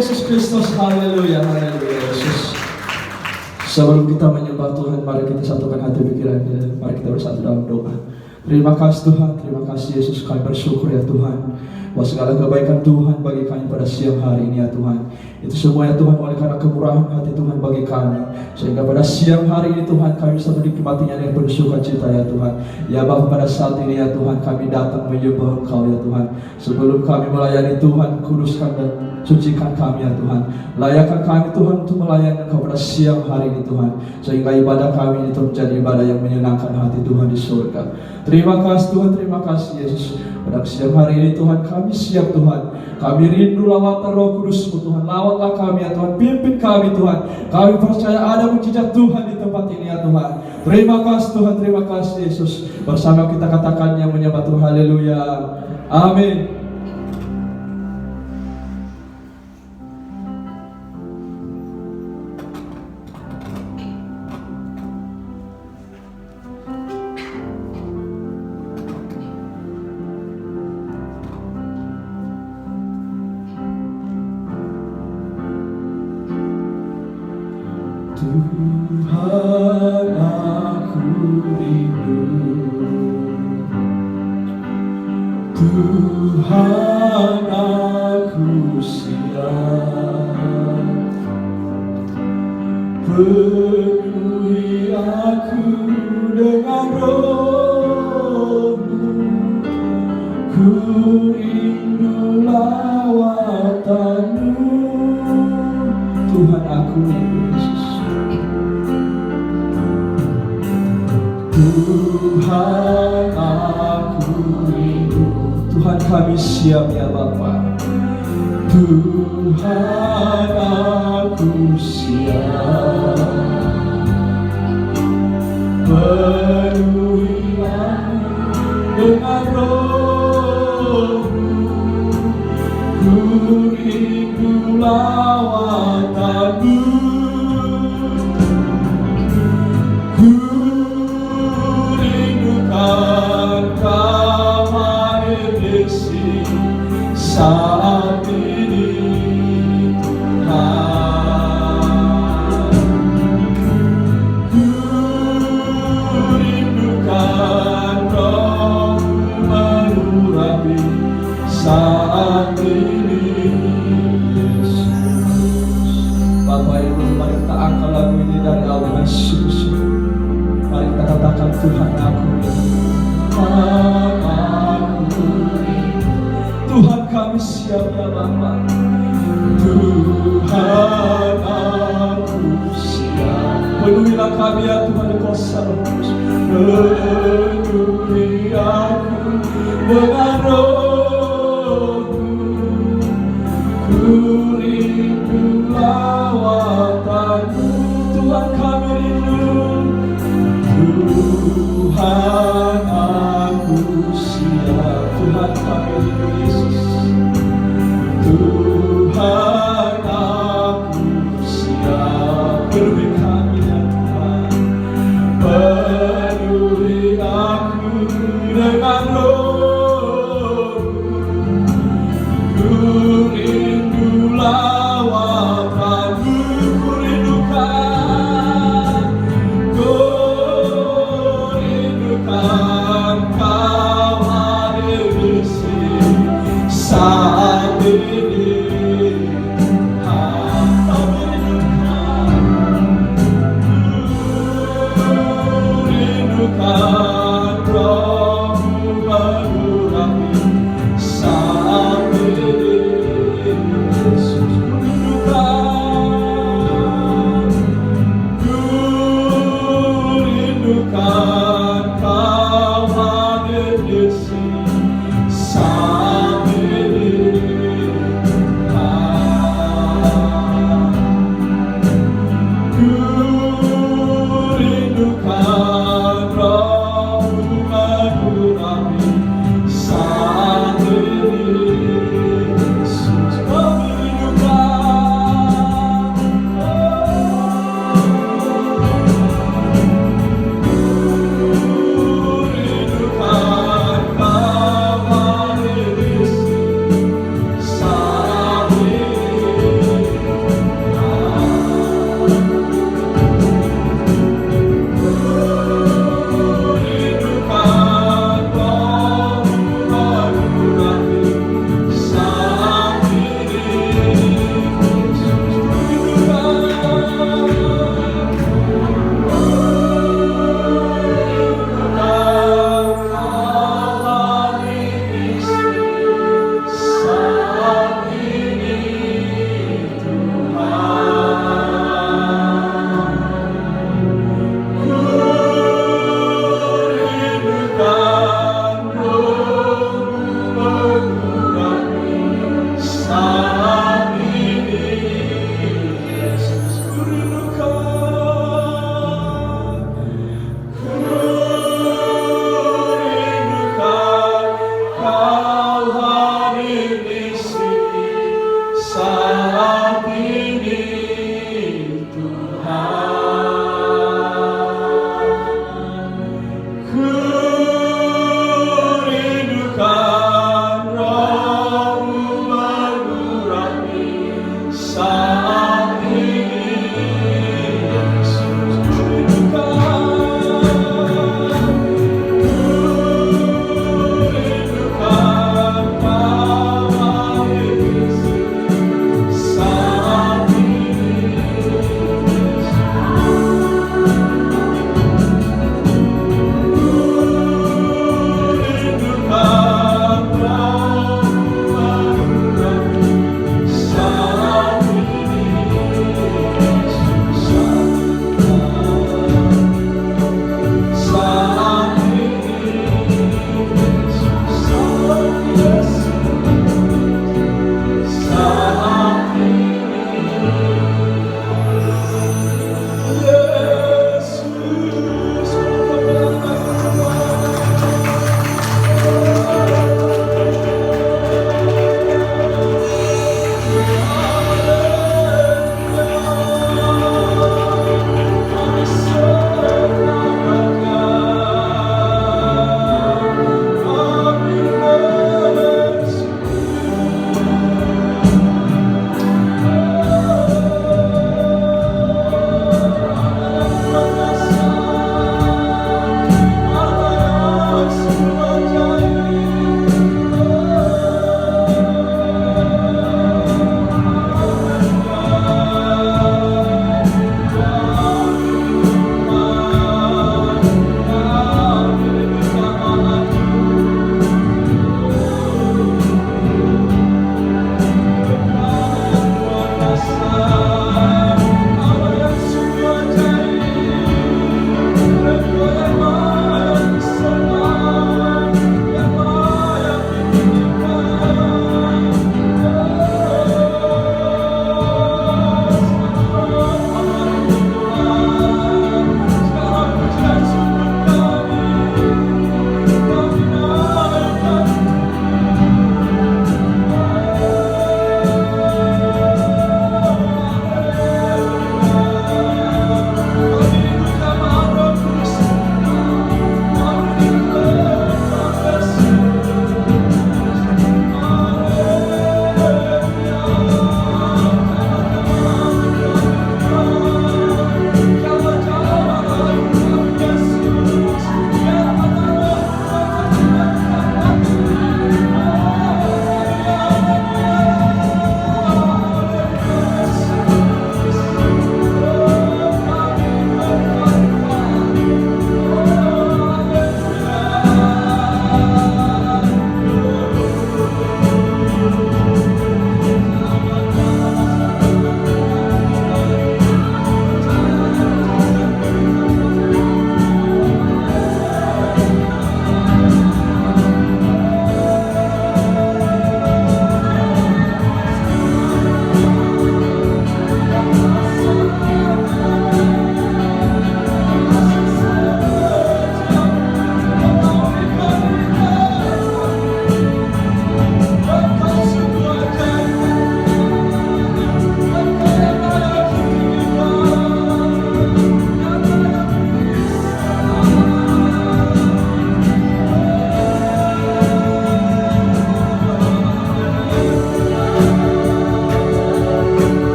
Yesus Kristus. Haleluya, haleluya Yesus. Sebelum kita menyembah Tuhan, mari kita satukan hati pikiran kita. Mari kita bersatu dalam doa. Terima kasih Tuhan, terima kasih Yesus. Kami bersyukur ya Tuhan, bahwa segala kebaikan Tuhan bagi kami pada siang hari ini ya Tuhan. Itu semua ya Tuhan oleh karena kemurahan hati Tuhan bagi kami, sehingga pada siang hari ini Tuhan kami bisa menikmatinya dengan penuh sukacita ya Tuhan. Ya Bapa, pada saat ini ya Tuhan kami datang menyembah Engkau ya Tuhan. Sebelum kami melayani Tuhan, kuduskan dan sucikan kami ya Tuhan. Layakkan kami Tuhan untuk melayani Engkau pada siang hari ini Tuhan, sehingga ibadah kami ini menjadi ibadah yang menyenangkan hati Tuhan di surga. Terima kasih Tuhan, terima kasih Yesus. Pada siang hari ini Tuhan kami siap Tuhan. Kami rindu lawatan Roh Kudus-Mu Tuhan. Lawatlah kami ya Tuhan, pimpin kami Tuhan. Kami percaya ada mujizat Tuhan di tempat ini ya Tuhan. Terima kasih Tuhan, terima kasih Yesus. Bersama kita katakan yang menyembah Tuhan, haleluya, amin. Tuhan aku rindu, Tuhan aku siap, penuhi aku dengan Roh-Mu, ku rindu lawatan-Mu. Tuhan aku rindu Yesus. Tuhan aku rindu, Tuhan kami siap ya Bapa. Tuhan aku siap, penuhi aku dengan Roh-Mu, ku rindu lawatan-Mu. Saat ini Tuhan, ku rindukan Roh-Mu mengurapi saat ini Yesus. Bapak Ibu, mari kita angkat lagu ini dari awal Yesus. Mari kita katakan Tuhan aku rindu, Tuhan kami siap ya Bapa. Tuhan aku siap, penuhilah kami ya Tuhan di kuasa Roh Kudus. Penuhi aku dengan Roh-Mu, ku rindu lawatan-Mu. Tuhan kami rindu, Tuhan aku siap. Tuhan kami rindu Yesus. Tuhan aku siap, penuhi kami ya Tuhan. Penuhi aku dengan Roh-Mu, ku rindu lawatan-Mu. Ku rindukan, ku rindukan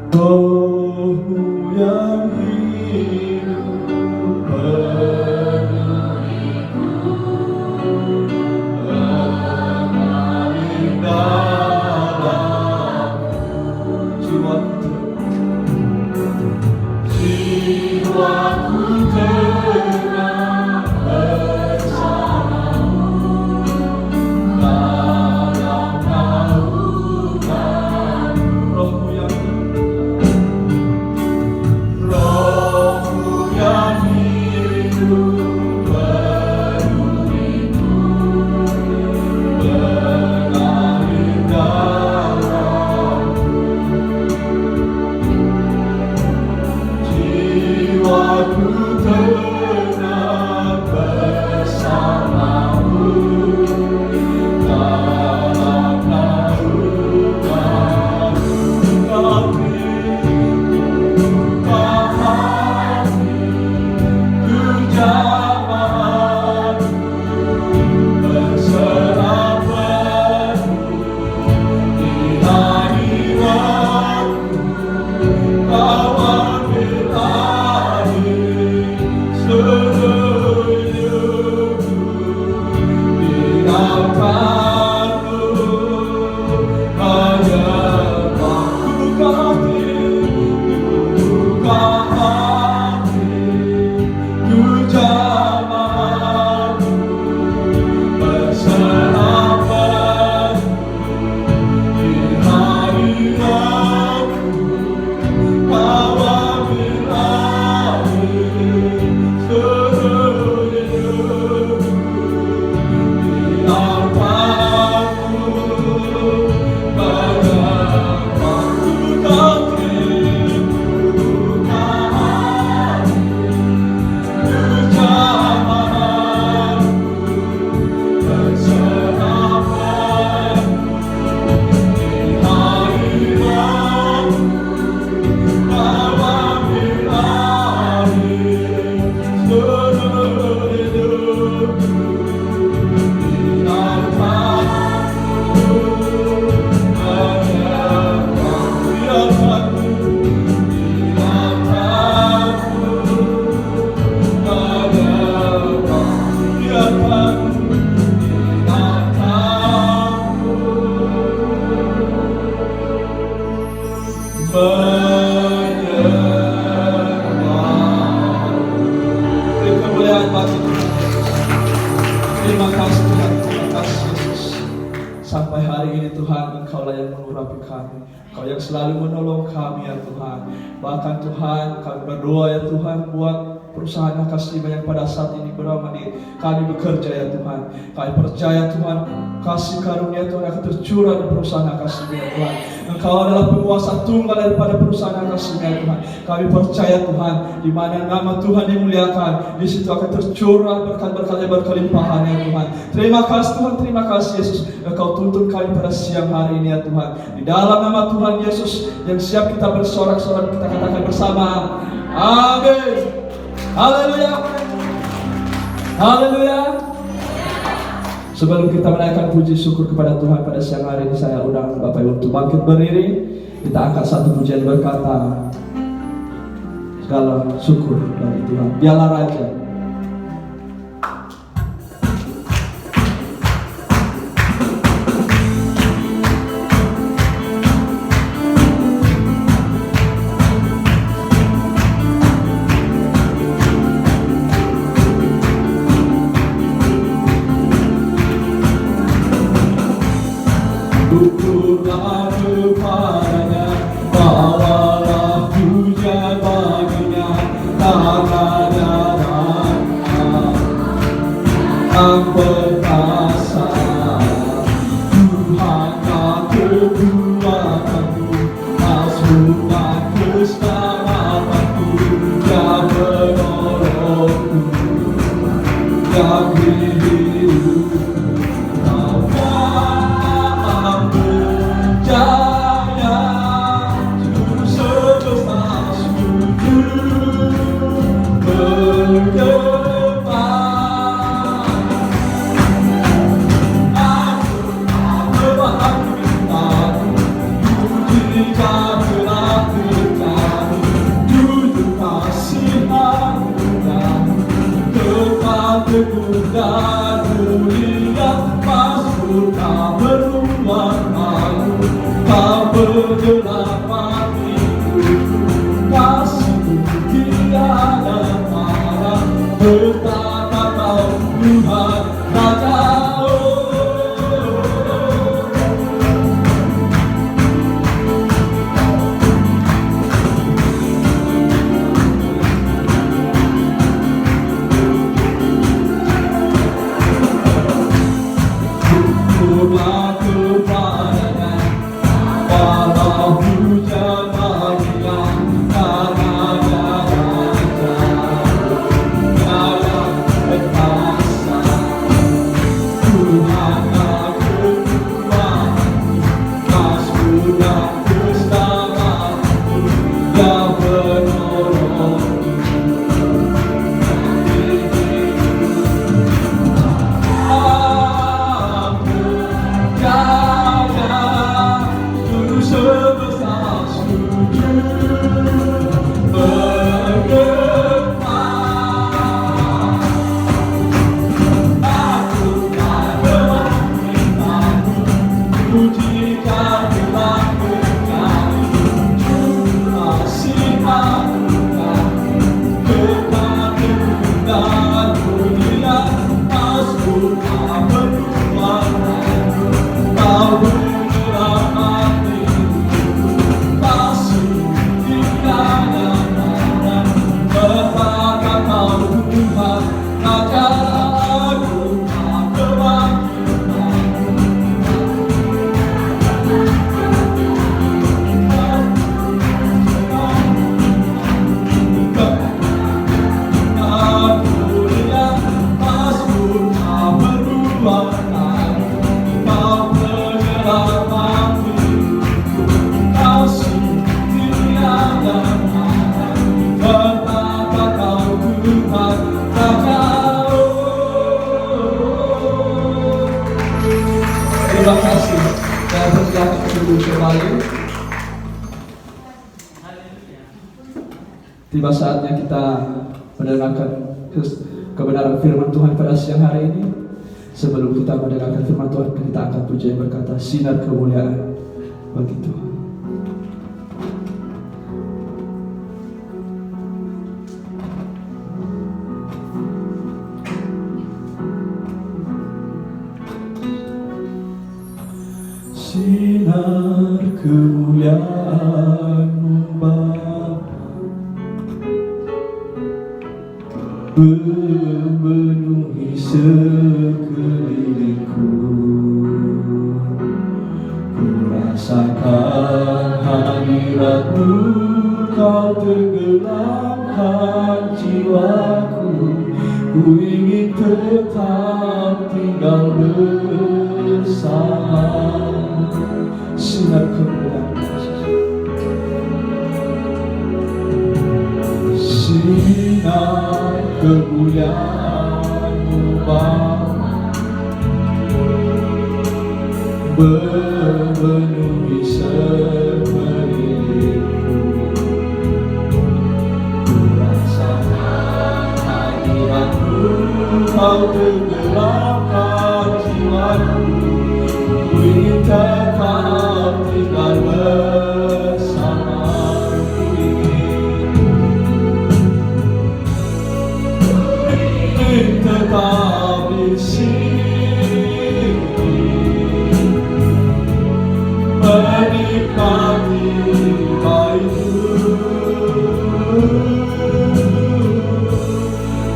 Rohmu yang hidup penuhiku, mengalir dalamku. Jiwaku tenang bersamamu dalam naungan. Rohmu yang hidup penuhiku, mengalir dalamku. Jiwaku tenang bersamamu dalam naungan. Terima kasih Tuhan, terima kasih Yesus. Sampai hari ini Tuhan, Engkau-lah yang mengurapi kami, Engkau yang selalu menolong kami ya Tuhan. Bahkan Tuhan, kami berdoa ya Tuhan buat perusahaan Akasima yang pada saat ini beramadi kami bekerja ya Tuhan. Kami percaya Tuhan, kasih karunia Tuhan akan tercurah di perusahaan Akasima ya Tuhan. Engkau adalah penguasa tunggal daripada perusahaan Akasima ya Tuhan. Kami percaya Tuhan, di mana nama Tuhan dimuliakan, di situ akan tercurah berkat-berkat yang berkelimpahan ya Tuhan. Terima kasih Tuhan, terima kasih Yesus. Engkau tuntun kami pada siang hari ini ya Tuhan. Di dalam nama Tuhan Yesus yang siap kita bersorak-sorak, kita katakan bersama, amin. Haleluya. Haleluya. Sebelum kita menaikkan puji syukur kepada Tuhan pada siang hari ini, saya undang Bapak Ibu untuk bangkit berdiri. Kita angkat satu pujian berkata, segala syukur bagi Tuhan. Dialah Raja. Syukurlah kepadanya, bawalah puja baginya, karena dia Kau bergelap hatiku, kasih tiada tara, betapa kau Tuhan Raja. Terima kasih. Dan bersilakan dulu kembali. Tiba saatnya kita mendengarkan kebenaran firman Tuhan pada siang hari ini. Sebelum kita mendengarkan firman Tuhan, kita akan puji berkata, sinar kemuliaan bagi Tuhan. Sinar kemuliaan-Mu Bapa memenuhi sekelilingku. Ku rasakan hadirat-Mu, Kau tenggelamkan jiwaku. Ku ingin tetap tinggal bersama. Sinar kemuliaan, sinar kemuliaan-Mu Bapa memenuhi sekelilingku. Ku rasakan hadirat-Mu, Kau tenggelamkan jiwaku. Ku ingin tetap tinggal bersama-Mu. Ingin tetap di sini, menikmati baik-Mu.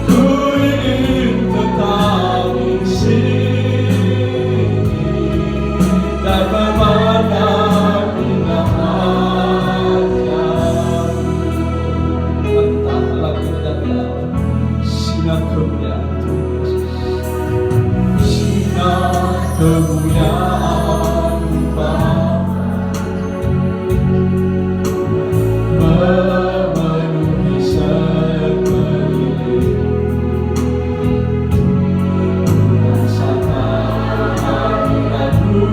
Ku ingin tetap di sini dan memandang indah wajah-Mu. Kita lagi mendengar sinar kemuliaan Tuhan Yesus. Sinar kemuliaan-Mu Bapa memenuhi sekelilingku. Rasakan hadirat-Mu,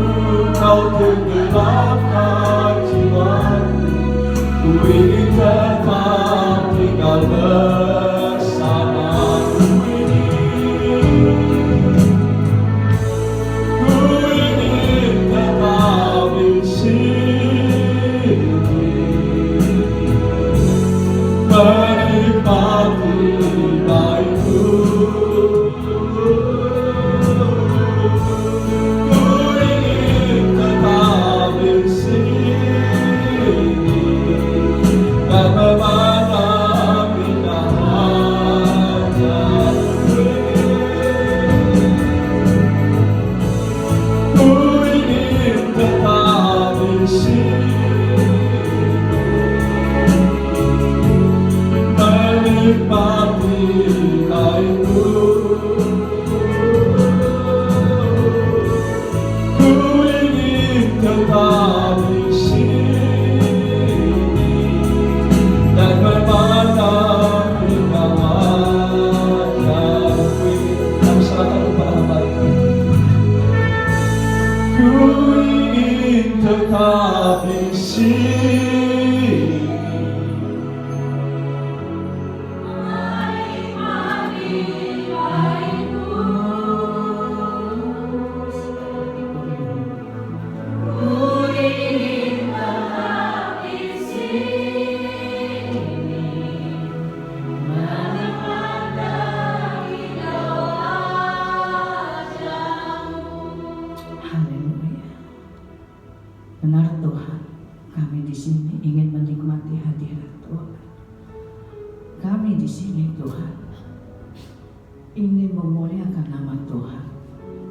Kau tenggelamkan jiwaku. Ku ingin tetap tinggal bersama-Mu. Ku ingin tetap di sini, di sini. Benar Tuhan, kami di sini ingin menikmati hadirat Tuhan. Kami di sini Tuhan ingin memuliakan nama Tuhan.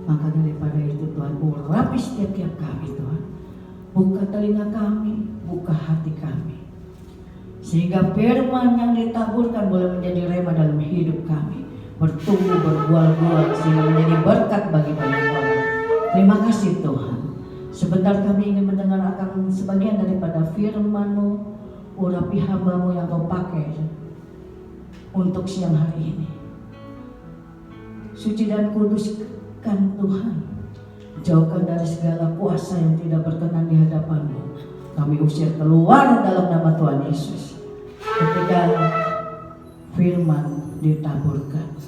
Maka daripada itu Tuhan, urapi setiap kami Tuhan. Buka telinga kami, buka hati kami, sehingga firman yang ditaburkan boleh menjadi rema dalam hidup kami, bertumbuh berbuah-buah sehingga menjadi berkat bagi banyak orang. Terima kasih Tuhan. Sebentar kami ingin mendengar akan sebagian daripada firman-Mu. Urapi hamba-Mu yang Kau pakai untuk siang hari ini. Suci dan kuduskan Tuhan. Jauhkan dari segala kuasa yang tidak berkenan di hadapan-Mu. Kami usir keluar dalam nama Tuhan Yesus. Ketika firman ditaburkan,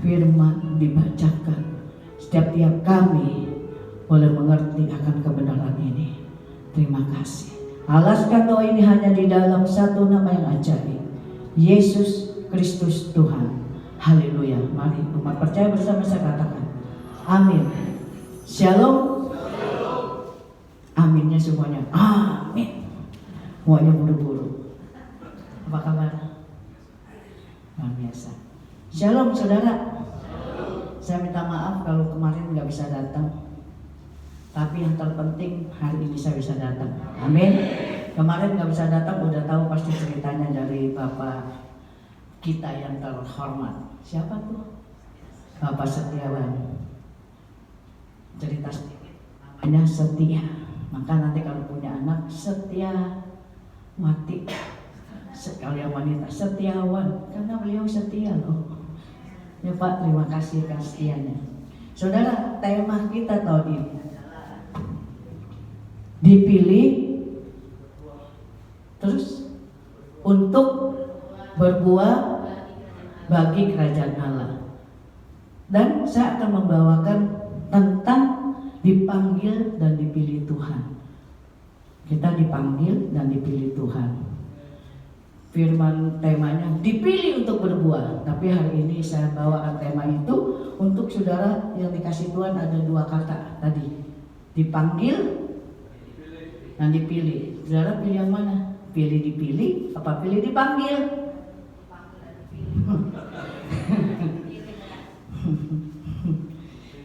firman dibacakan, setiap kami boleh mengerti akan kebenaran ini. Terima kasih. Alaskan doa ini hanya di dalam satu nama yang ajaib, Yesus Kristus Tuhan. Haleluya. Mari umat percaya bersama saya katakan amin. Shalom. Aminnya semuanya amin. Semuanya buru-buru. Apa kabar? Luar biasa. Shalom saudara. Saya minta maaf kalau kemarin gak bisa datang, tapi yang terpenting hari ini saya bisa datang. Amin. Kemarin gak bisa datang, udah tahu pasti ceritanya dari Bapak kita yang terhormat. Siapa tuh? Bapak Setiawan. Cerita sedikit. Namanya Setia. Maka nanti kalau punya anak, Setia Wati, sekalian wanita Setiawan, karena beliau setia loh. Ya Pak, terima kasih akan setianya. Saudara, tema kita tahun ini dipilih terus untuk berbuah bagi kerajaan Allah. Dan saya akan membawakan tentang dipanggil dan dipilih Tuhan. Kita dipanggil dan dipilih Tuhan. Firman temanya dipilih untuk berbuah. Tapi hari ini saya bawakan tema itu untuk saudara yang dikasih Tuhan. Ada dua kata tadi, dipanggil dan dipilih. Saudara pilih yang mana? Pilih dipilih apa pilih dipanggil?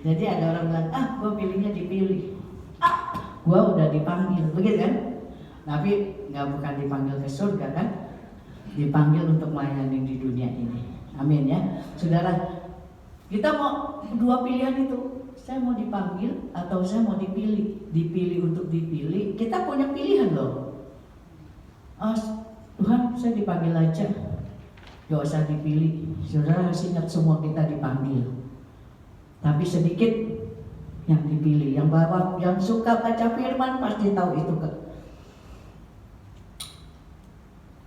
Jadi ada orang bilang, gue pilihnya dipilih, gue udah dipanggil, begitu kan? Tapi bukan dipanggil ke surga kan? Dipanggil untuk melayani di dunia ini. Amin ya. Saudara, kita mau dua pilihan itu. Saya mau dipanggil atau saya mau dipilih. Dipilih untuk dipilih, kita punya pilihan loh. Tuhan, saya dipanggil aja, gak usah dipilih. Saudara harus ingat semua kita dipanggil, tapi sedikit yang dipilih. Yang suka baca firman pasti tahu itu.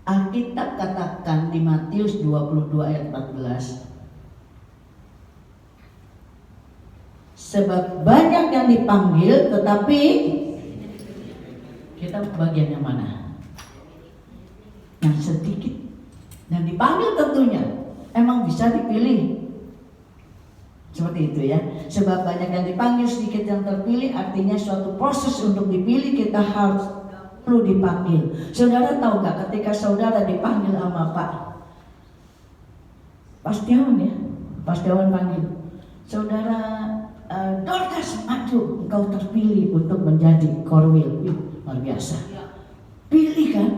Alkitab katakan di Matius 22 ayat 14, sebab banyak yang dipanggil tetapi kita bagian yang mana? Yang sedikit. Dan dipanggil tentunya emang bisa dipilih. Seperti itu ya. Sebab banyak yang dipanggil, sedikit yang terpilih. Artinya suatu proses untuk dipilih, kita harus perlu dipanggil. Saudara tahu gak ketika saudara dipanggil sama Pak Setiawan ya, Pak Setiawan panggil saudara, Dorcas maju, engkau terpilih untuk menjadi korwil. Luar biasa. Pilih kan?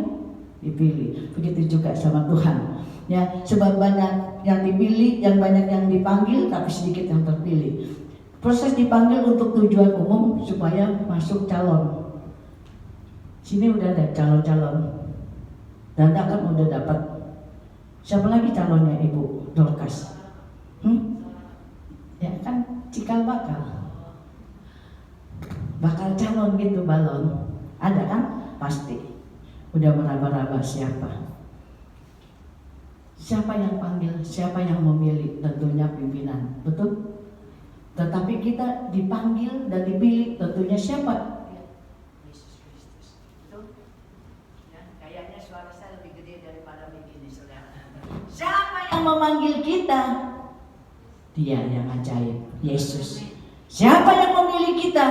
Dipilih. Begitu juga sama Tuhan. Ya, sebab banyak yang dipilih, yang banyak yang dipanggil, tapi sedikit yang terpilih. Proses dipanggil untuk tujuan umum supaya masuk calon. Sini udah ada calon-calon. Dan kan udah dapat. Siapa lagi calonnya Ibu Dorcas? Ya kan cikal bakal calon gitu, balon. Ada kan? pasti udah meraba-raba siapa. Siapa yang panggil, siapa yang memilih, tentunya pimpinan, betul? Tetapi kita dipanggil dan dipilih, tentunya siapa? Yesus Kristus, betul? Ya, kayaknya suara saya lebih gede daripada begini, saudara. Siapa yang memanggil kita? Dia yang ajaib, Yesus. Siapa yang memilih kita?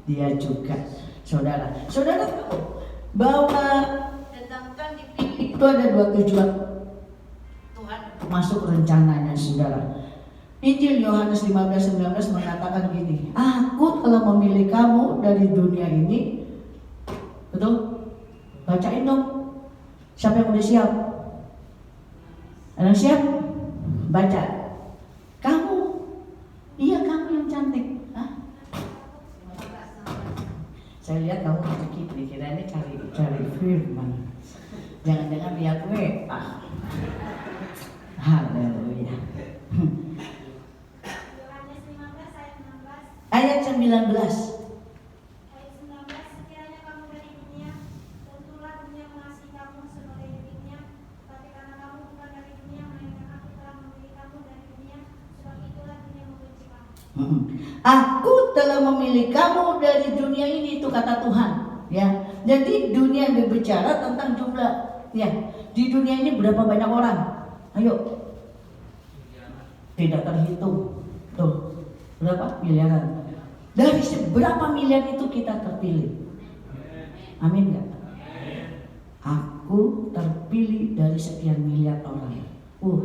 Dia juga, saudara. Saudara tahu bahwa sedangkan dipilih itu ada dua tujuan. Masuk rencananya, saudara. Injil Yohanes 15:19 mengatakan gini, aku telah memilih kamu dari dunia ini. Betul? Bacain dong. Siapa yang udah siap? Ada yang siap? Baca. Kamu. Iya, kamu yang cantik. Hah? Saya lihat kamu sedikit dikira ini cari firman. Jangan-jangan lihat WA. Haleluya. Ayat 19. Sekiranya kamu dari dunia, tentulah dunia mengasihi kamu sebagai miliknya. Tapi karena kamu bukan dari dunia, melainkan aku telah memilih kamu dari dunia, sebab itulah dunia membenci kamu. Aku telah memilih kamu dari dunia ini, itu kata Tuhan. Ya, jadi dunia berbicara tentang jumlah. Ya, di dunia ini berapa banyak orang? Ayo, tidak terhitung. Tuh, berapa miliaran? Dari seberapa miliar itu kita terpilih? Amin gak? Aku terpilih dari sekian miliar orang.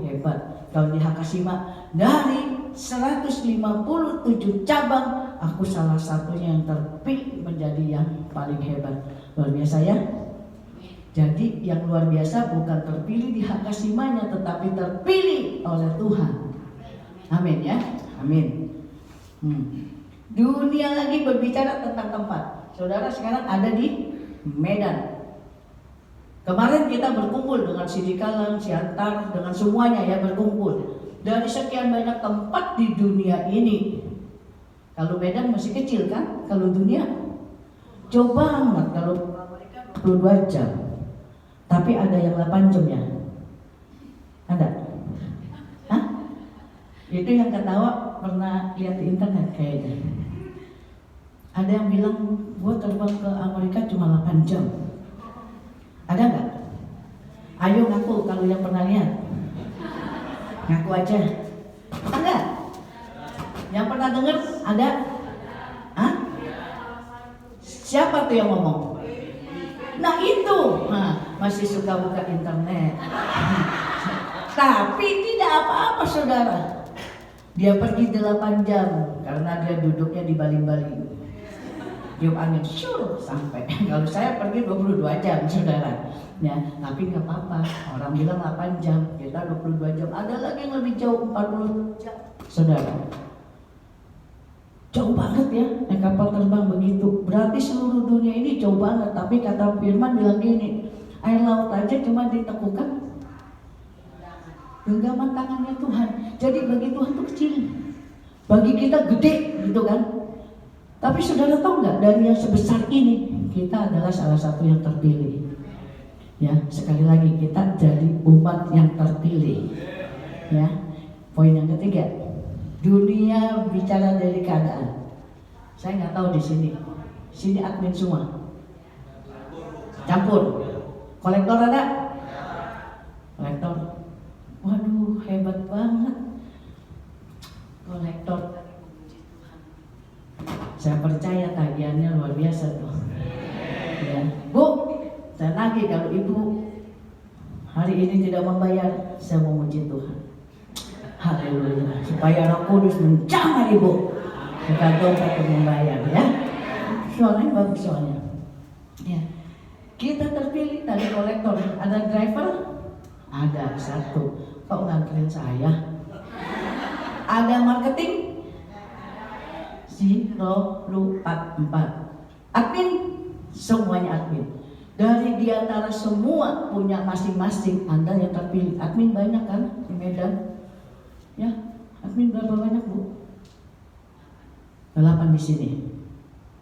Hebat. Kalau di Hakasima dari 157 cabang, aku salah satunya yang terpilih menjadi yang paling hebat. Luar biasa ya. Jadi yang luar biasa bukan terpilih di Hakasimanya, tetapi terpilih oleh Tuhan. Amin ya. Amin. Dunia lagi berbicara tentang tempat. Saudara sekarang ada di Medan. Kemarin kita berkumpul dengan Sidikalang, Siantar, dengan semuanya ya berkumpul. Dari sekian banyak tempat di dunia ini. Kalau Medan masih kecil kan? Kalau dunia jauh banget. Kalau mereka 22 jam. Tapi ada yang 8 jam ya? Ada? Hah? Itu yang ketawa pernah lihat di internet kayaknya. Ada yang bilang, gue terbang ke Amerika cuma 8 jam. Ada nggak? Ayo ngaku kalau yang pernah lihat. Ngaku aja. Ada? Yang pernah dengar? Ada? Hah? Siapa tuh yang ngomong? Nah itu, masih suka buka internet. Tapi tidak apa-apa saudara. Dia pergi 8 jam karena dia duduknya di baling-baling. Tiup angin, sampai. Kalau saya pergi 22 jam saudara. Ya, tapi nggak apa-apa. Orang bilang 8 jam, kita 22 jam. Ada lagi yang lebih jauh 40 jam saudara. Jauh banget ya, naik kapal terbang begitu. Berarti seluruh dunia ini jauh banget. Tapi kata firman bilang gini, air laut aja cuma ditekukan genggaman tangannya Tuhan. Jadi bagi Tuhan itu kecil, bagi kita gede gitu kan. Tapi saudara tahu nggak, dari yang sebesar ini kita adalah salah satu yang terpilih. Ya, sekali lagi kita jadi umat yang terpilih. Ya, poin yang ketiga, dunia bicara dari keadaan. Saya nggak tahu di sini admin semua. Campur. Kolektor ada? Kolektor. Waduh, hebat banget. Kolektor. Saya percaya tagihannya luar biasa tuh. Ya. Bu, saya nagih kalau ibu hari ini tidak membayar, saya memuji Tuhan. Haleluya. Supaya Roh Kudus menjamah ibu. Kita dompet untuk membayar ya. Suaranya bagus soalnya. Ya. Kita terpilih tadi kolektor. Ada driver? Ada satu. Kok nganterin saya? Ada marketing? 044. Admin? Semuanya admin. Dari diantara semua punya masing-masing, Anda yang terpilih. Admin banyak kan di Medan? Ya, admin berapa banyak bu? 8 di sini.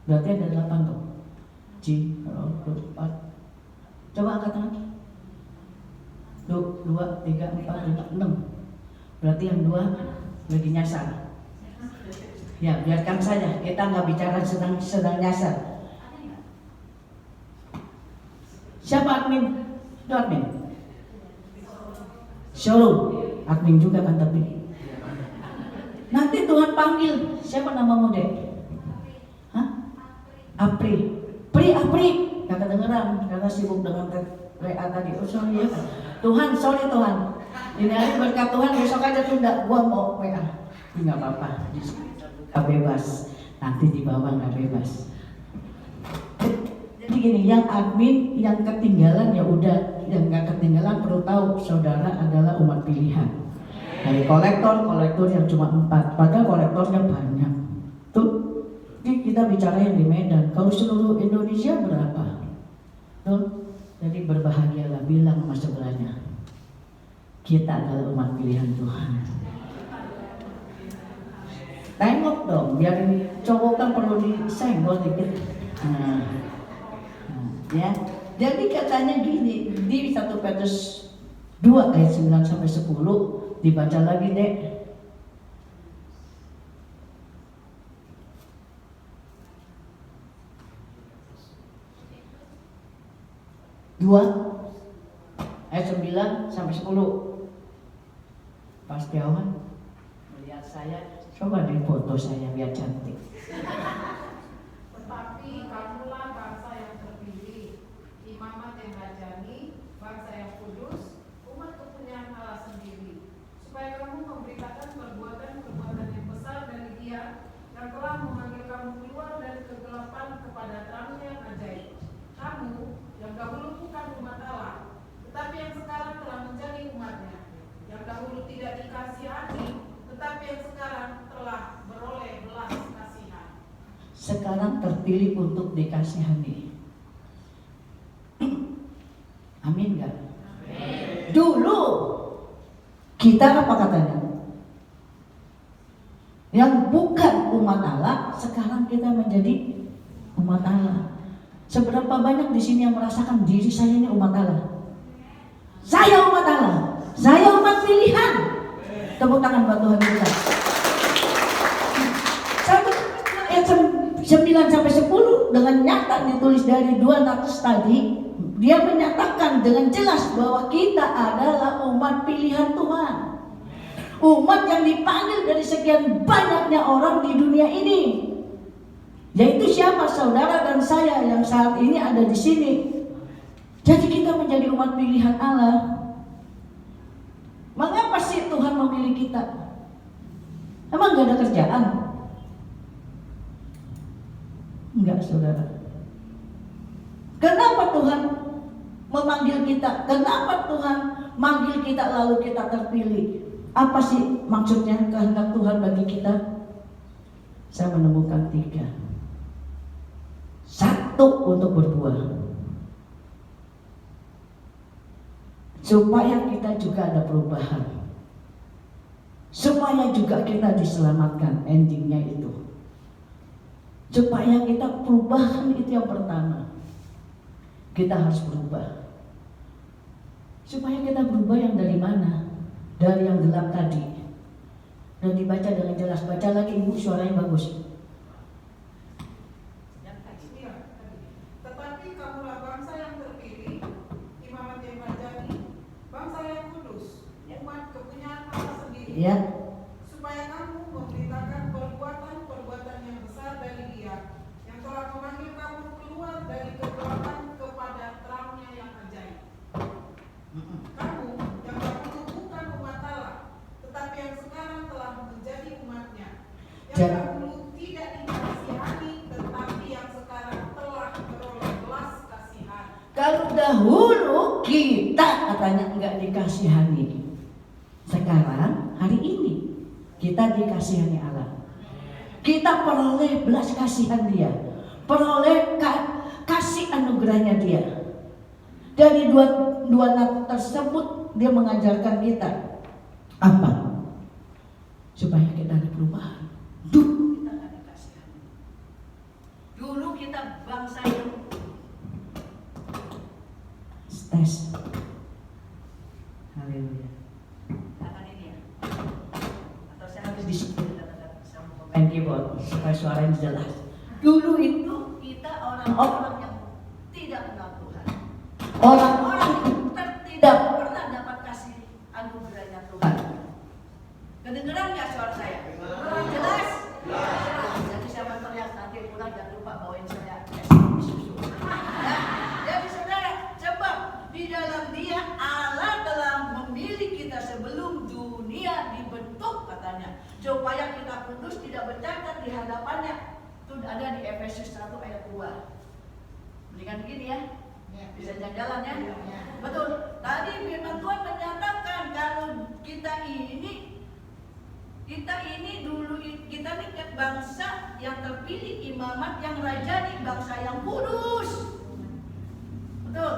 Berarti ada 8 tuh. 044 Coba angkat tangan. 2, 3, 4, 5, 6. Berarti yang 2 lagi nyasar. Ya, biarkan saja. Kita nggak bicara sedang nyasar. Siapa admin? Itu admin. Solo. Admin juga kan tapi. Nanti Tuhan panggil. Siapa namamu, Dek? Hah? Apri. Apri. Gak kedengeran karena sibuk dengan WA tadi. Oh sorry ya. Tuhan, sorry Tuhan. Ini hari berkat Tuhan, besok aja tunda. Gua mau WA. Nggak apa-apa. Gak bebas. Nanti di bawah nggak bebas. Jadi gini, yang admin, yang ketinggalan ya udah, yang nggak ketinggalan perlu tahu saudara adalah umat pilihan. Dari kolektor yang cuma 4, padahal kolektornya banyak. Tuh, kita bicara yang di Medan. Kalau seluruh Indonesia berapa? Tuh, jadi berbahagialah, bilang sama sebelahnya. Kita adalah umat pilihan Tuhan. Tengok dong, biar cowok kan perlu disenggol dikit. Ya, jadi katanya gini di 1 Petrus 2 ayat 9 sampai 10 dibaca lagi deh. Dua ayat 9 sampai 10. Pasti awan melihat saya, coba deh foto saya biar cantik. Tetapi kamulah bangsa yang terpilih, imamat yang rajani, bangsa yang kudus, umat kepunyaan Allah sendiri, supaya kamu memberitakan perbuatan-perbuatan yang besar dari Dia yang telah memanggil kamu keluar dari kegelapan kepada terangnya yang ajaib. Kamu yang dahulu bukan umat Allah, tetapi yang sekarang telah menjadi umatnya, yang dahulu tidak dikasihani, tetapi yang sekarang telah beroleh belas kasihan. Sekarang terpilih untuk dikasihani. Amin gak? Dulu kita apa katanya? Yang bukan umat Allah, sekarang kita menjadi umat Allah. Seberapa banyak di sini yang merasakan diri saya ini umat Allah? Saya umat Allah. Saya umat pilihan. Tepuk tangan buat Tuhan kita. 1 ayat 9 sampai 10 dengan nyata ditulis dari 2 natus tadi. Dia menyatakan dengan jelas bahwa kita adalah umat pilihan Tuhan. Umat yang dipanggil dari sekian banyaknya orang di dunia ini. Yaitu siapa? Saudara dan saya yang saat ini ada di sini. Jadi kita menjadi umat pilihan Allah. Mengapa sih Tuhan memilih kita? Emang gak ada kerjaan? Enggak, saudara. Kenapa Tuhan memanggil kita? Kenapa Tuhan manggil kita lalu kita terpilih? Apa sih maksudnya kehendak Tuhan bagi kita? Saya menemukan 3. 1 untuk berbuah, supaya kita juga ada perubahan, supaya juga kita diselamatkan. Endingnya itu supaya kita perubahan, itu yang pertama. Kita harus berubah. Supaya kita berubah yang dari mana? Dari yang gelap tadi. Dan dibaca dengan jelas. Baca lagi ibu, suaranya bagus. Tetapi kamulah bangsa yang terpilih, imamat yang rajani, bangsa yang kudus, umat kepunyaan Allah sendiri, Ya. supaya kamu memberitakan perbuatan-perbuatan yang besar dari Dia yang telah memanggil kamu keluar dari kegelapan kepada terangnya yang ajaib. Kamu yang dahulu bukan umat Allah, tetapi yang sekarang telah menjadi umatnya, yang dahulu tidak dikasihani, tetapi yang sekarang telah beroleh belas kasihan. Kalau dahulu kita katanya enggak dikasihani, sekarang hari ini kita dikasihani Allah. Kita peroleh belas kasihan Dia, peroleh kasih anugerahnya Dia. Dari dua nat tersebut Dia mengajarkan kita apa? Supaya kita ada perubahan. Dulu kita enggak dikasihani. Dulu kita bangsa yang tes. Haleluya. Tangan ini ya. Atau saya harus disiplin sama main keyboard supaya suaranya jelas. Dulu itu kita orang-orang yang tidak kenal Tuhan, orang-orang yang tidak pernah dapat kasih anugerahnya Tuhan. Kedengeran nggak suara saya? Jelas? Jadi siapa teriak nanti pulang jangan lupa bawain saya es susu. Jadi saudara, sebab di dalam Dia Allah telah memilih kita sebelum dunia dibentuk katanya, supaya kita kudus tidak bercacat di hadapannya. Itu ada di Efesus 1 ayat 2. Mendingan begini ya, bisa jalan-jalan ya. Betul. Tadi firman Tuhan menyatakan kalau kita ini dulu kita ini bangsa yang terpilih, imamat yang rajani, bangsa yang kudus. Betul.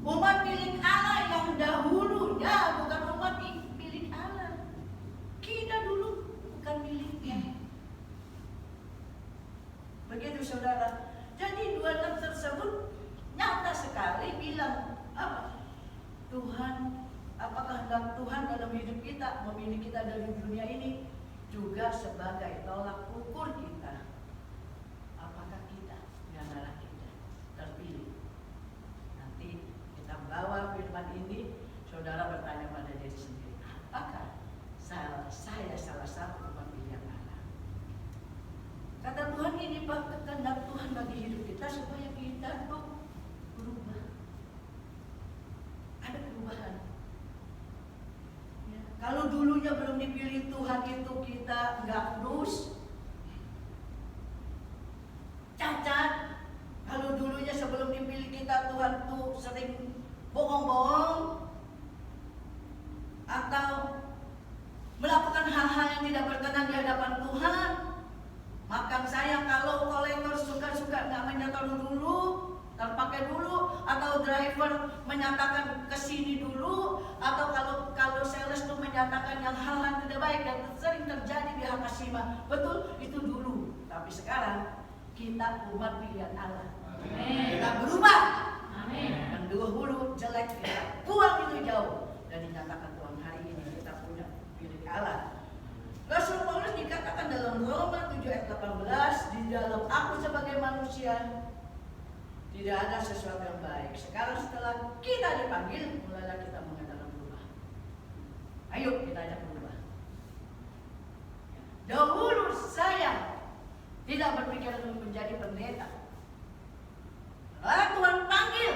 Umat milik Allah yang dahulu, ya bukan umat milik Allah. Kita dulu bukan miliknya. Begitu saudara. Jadi dua hal tersebut nyata sekali bilang apa? Tuhan, apakah kehendak Tuhan dalam hidup kita, memilih kita dari dunia ini juga sebagai tolak ukur kita. Apakah kita di antara kita terpilih? Nanti kita bawa firman ini, saudara bertanya pada diri sendiri, apakah saya salah satu umat pilihan Allah? Kata Tuhan ini kehendak Tuhan bagi hidup kita supaya kita tuh berubah. Ada perubahan. Ya. Kalau dulunya belum dipilih Tuhan itu kita nggak kudus, cacat. Kalau dulunya sebelum dipilih kita Tuhan tuh sering bohong-bohong atau melakukan hal-hal yang tidak berkenan di hadapan Tuhan. Makan saya kalau kolektor suka-suka nggak menyetor dulu, terpakai dulu, atau driver menyatakan kesini dulu, atau kalau sales tuh menyatakan yang hal-hal tidak baik yang sering terjadi di Hakashima. Betul, itu dulu. Tapi sekarang kita umat pilihan Allah. Amin. Kita berubah. Amin. Yang dulu jelek kita buang itu jauh dan dinyatakan Tuhan hari ini kita punya pilih Allah. Rasul Paulus dikatakan dalam Roma 7 ayat 18, di dalam aku sebagai manusia tidak ada sesuatu yang baik. Sekarang setelah kita dipanggil, mulailah kita mengatakan berubah. Ayo kita ajak berubah. Dahulu saya tidak berpikir untuk menjadi pendeta. Lalu Tuhan panggil,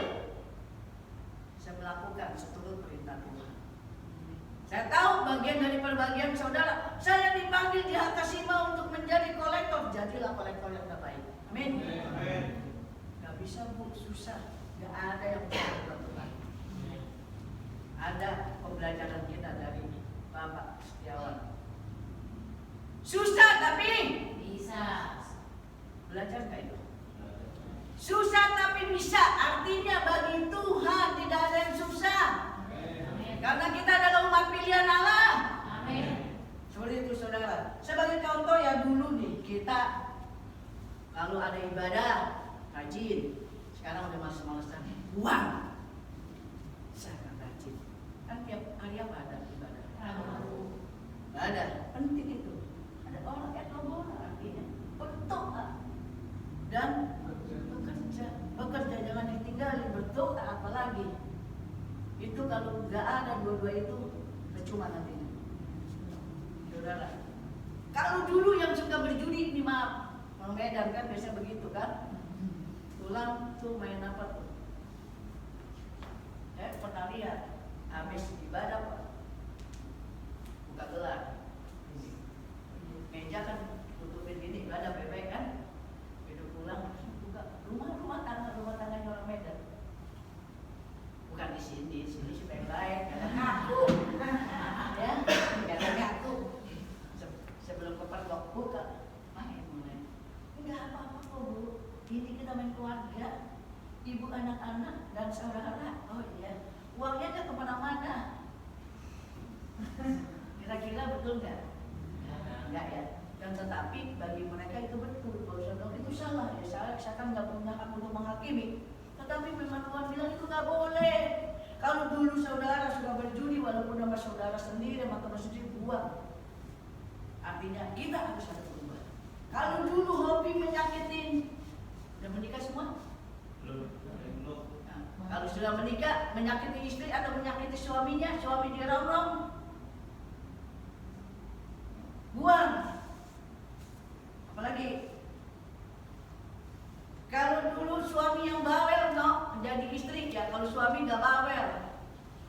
saya melakukan seturut perintah Tuhan. Saya tahu bagian dari perbagian saudara, saya dipanggil di Hakashima untuk menjadi kolektor. Jadilah kolektor yang terbaik. Amin. Gak bisa bu, susah. Gak ada yang bisa buat Tuhan. Ada pembelajaran kita dari Bapak Setiawan. Susah tapi bisa. Belajar gak itu? Susah tapi bisa. Artinya bagi Tuhan tidak ada yang susah. Karena kita adalah umat pilihan Allah. Amin. Seperti itu saudara. Sebagai contoh ya dulu nih kita kalau ada ibadah rajin. Sekarang udah males-malesan buang. Saya nggak rajin. Kan tiap hari apa ada ibadah? Ada. Penting itu. Ada orang etnobola artinya berdoa dan bekerja jangan ditinggalin, berdoa apalagi. Itu kalau nggak ada dua-dua itu percuma nantinya. Saudara, kalau dulu yang suka berjudi, ini maaf, orang Medan kan biasanya begitu kan, pulang tuh main apa tuh? Pernah lihat, habis ibadah Pak, buka gelar, meja kan tutupin gini, ibadah bebek kan, hidup pulang, buka rumah tangganya orang Medan. Bukan di sini supaya baik, kadang ngaku, ya, kadang ngaku. Sebelum kepergok buka, main mulai. Enggak apa-apa kok bu, ini kita main keluarga, ibu anak-anak dan saudara. Oh iya, uangnya nggak kemana-mana. Kira-kira betul nggak? Enggak ya. Dan tetapi bagi mereka itu betul. Kalau saya bilang itu salah ya, saya kan nggak punya hak untuk menghakimi. Tetapi memang Tuhan bilang itu nggak boleh. dulu saudara sudah berjudi walaupun nama saudara sendiri, maka maksudnya buang. Artinya kita harus ada perubahan. Kalau dulu hobi menyakitin, udah menikah semua? Belum. Nah, kalau sudah menikah, menyakiti istri atau menyakiti suaminya, suami dirongrong, buang. Apalagi kalau dulu suami yang bawel menjadi istri, ya kalau suami nggak bawel,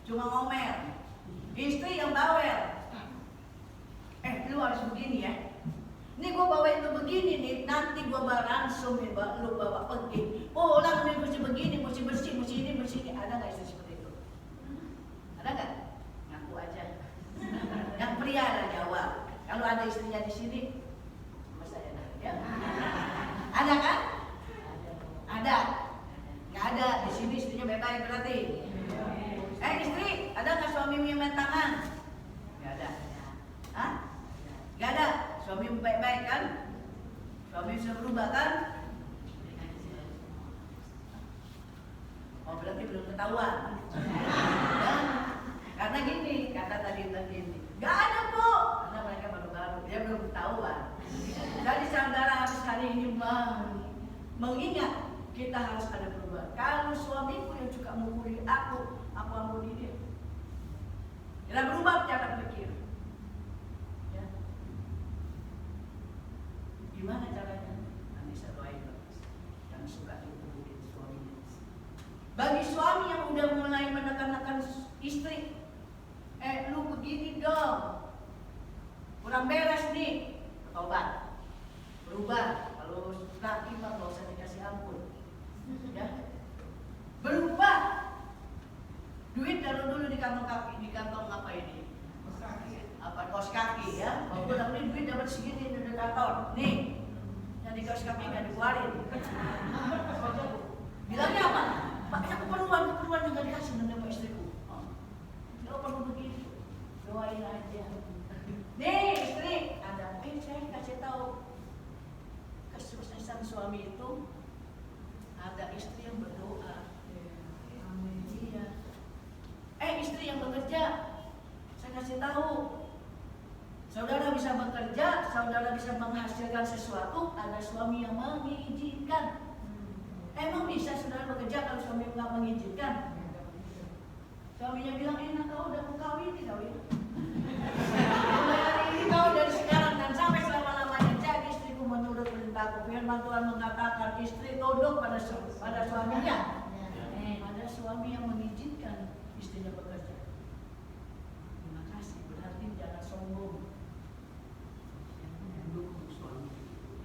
cuma ngomel, istri yang bawel. Lu harus begini ya. Ini gua bawa itu begini nih, nanti gua bawa ransum nih, lu bawa pergi. Pulang nih mesti begini, mesti bersih, mesti ini, mesti ini. Ada nggak istri seperti itu? Ada nggak? Ngaku aja. Yang pria lah jawab. Kalau ada istrinya di sini, sama saya ya. Ada kan? Ada. Nggak ada di sini istrinya baik-baik berarti. Istri, ada nggak suamimu yang main tangan? Nggak ada. Hah? Nggak ada. Suami baik-baik kan? Suami bisa berubah kan? Oh berarti belum ketahuan. Ya? Karena gini, kata tadi ini, nggak ada bu, karena mereka baru-baru, dia belum ketahuan. Jadi saudara harus hari ini mengingat kita harus ada perubahan. Kalau suamiku yang suka mukuli aku ampuni dia. Kita berubah cara berpikir. Ya. Gimana caranya? Nanti saya doain yang suka dipukulin suaminya. Bagi suami yang udah mulai menekan-nekan istri, lu begini dong, kurang beres nih, tobat, berubah. Kalau laki mah nggak usah dikasih ampun, ya, berubah. Duit taruh dulu di kantong kaki, di kantong apa ini? Apa kaos kaki ya? Kalau pulang nih duit dapat segini di kantor, nih, yang di kaos kaki nggak dikeluarin. Bilangnya apa? Pak, ada keperluan yang nggak dikasih sama istriku. Nggak perlu begitu, doain aja. Nih istri, ada saya kasih tahu kesuksesan suami itu ada istri yang berdoa. Iya. Istri yang bekerja, saya kasih tahu. Saudara bisa bekerja, saudara bisa menghasilkan sesuatu, ada suami yang mengizinkan. Emang bisa saudara bekerja kalau suami nggak mengizinkan? Suaminya bilang enak kau udah kawin kau ya. Mulai hari ini kau dari sekarang dan sampai selama-lamanya jadi istriku menurut perintahku. Firman Tuhan mengatakan istri tunduk pada suaminya. Ada suami yang mengizinkan istrinya bekerja. Terima kasih, berarti jangan sombong. Mendukung suami.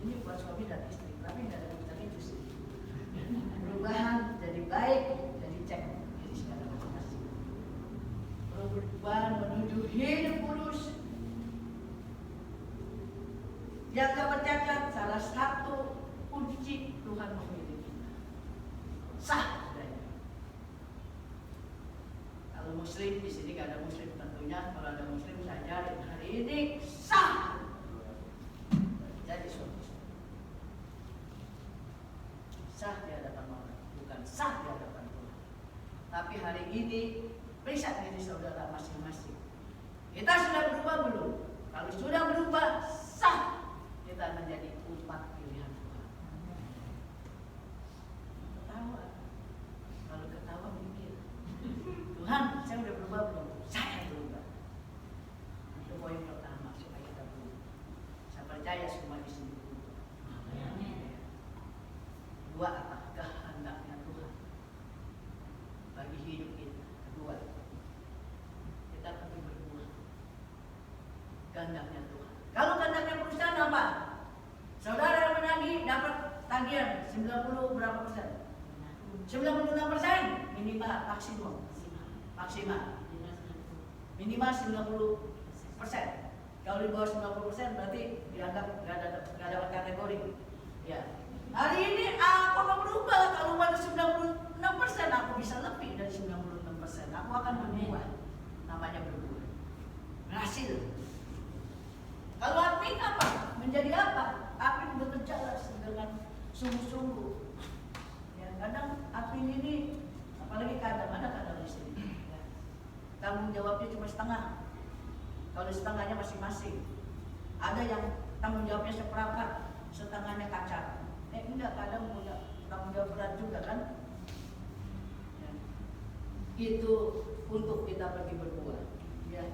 Ini buat suami dan istri, tapi tidak ada kita itu sih. Perubahan jadi baik, jadi cek. Jadi sekarang masing-masing. Perubahan menuju hidup kudus. Yang tak bercacat, salah satu kunci Tuhan memilih kita. Sah. Kalau muslim di sini gak ada muslim tentunya. Kalau ada muslim saya cari hari ini sah. Jadi suami sah di hadapan orang, bukan sah di hadapan Tuhan. Tapi hari ini periksa diri saudara masing-masing. Kita sudah berubah belum? Kalau sudah berubah, sah kita menjadi umat pilihan Tuhan. Ketawa. Kalau ketawa mikir, Tuhan, saya udah berubah belum? Saya berubah. Itu poin pertama supaya kita berubah. Saya percaya semua di sini berubah. Dua apa? Kehendaknya Tuhan bagi hidup kita. Kedua, kita perlu berbuah. Kehendaknya Tuhan. Kalau kehendaknya perusahaan apa? Saudara yang menagih dapat tagihan 90 berapa persen? 96% minimal, maksimal minimal 90%. Kalau di bawah 90% berarti dianggap nggak dapat kategori. Ya. Hari ini aku akan berubah. Kalau pada 96% aku bisa lebih dari 96%. Aku akan berbuah. Namanya berbuah. Berhasil. Kalau Admin apa? Menjadi apa? Admin bekerja dengan sungguh-sungguh. Ya, kadang Admin ini, apalagi kadang ada kadang di sini. Ya. tanggung jawabnya cuma setengah. Kalau setengahnya masing-masing. Ada yang tanggung jawabnya seperempat, setengahnya kacar. Enggak, kadang punya tanggung jawab berat juga kan. Ya. Itu untuk kita pergi berbuat. Ya.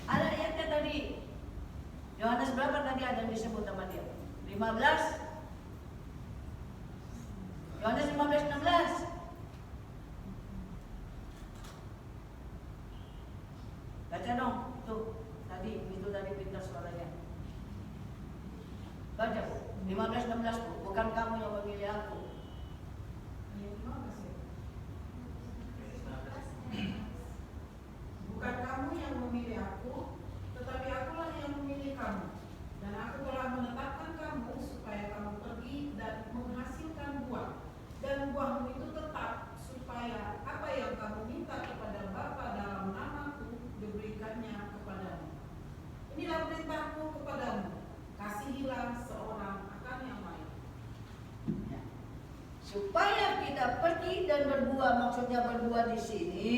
Ada ayatnya tadi. Yohanes berapa tadi ada yang disebut sama dia? 15. Yohanes 15:16. Baca dong, tuh tadi itu tadi pintar suaranya. Baca Bu, 15:16 Bu, bukan kamu yang memilih aku. Bukan kamu yang memilih aku, tetapi akulah yang memilih kamu. Dan aku telah menetapkan kamu supaya kamu pergi dan menghasilkan buah. Dan buahmu itu tetap, supaya apa yang kamu minta kepada Bapa dalam namaku diberikannya kepadamu. Inilah perintahku kepadamu, kasihilah seorang akan yang lain. Ya. Supaya kita pergi dan berbuah, maksudnya berbuah di sini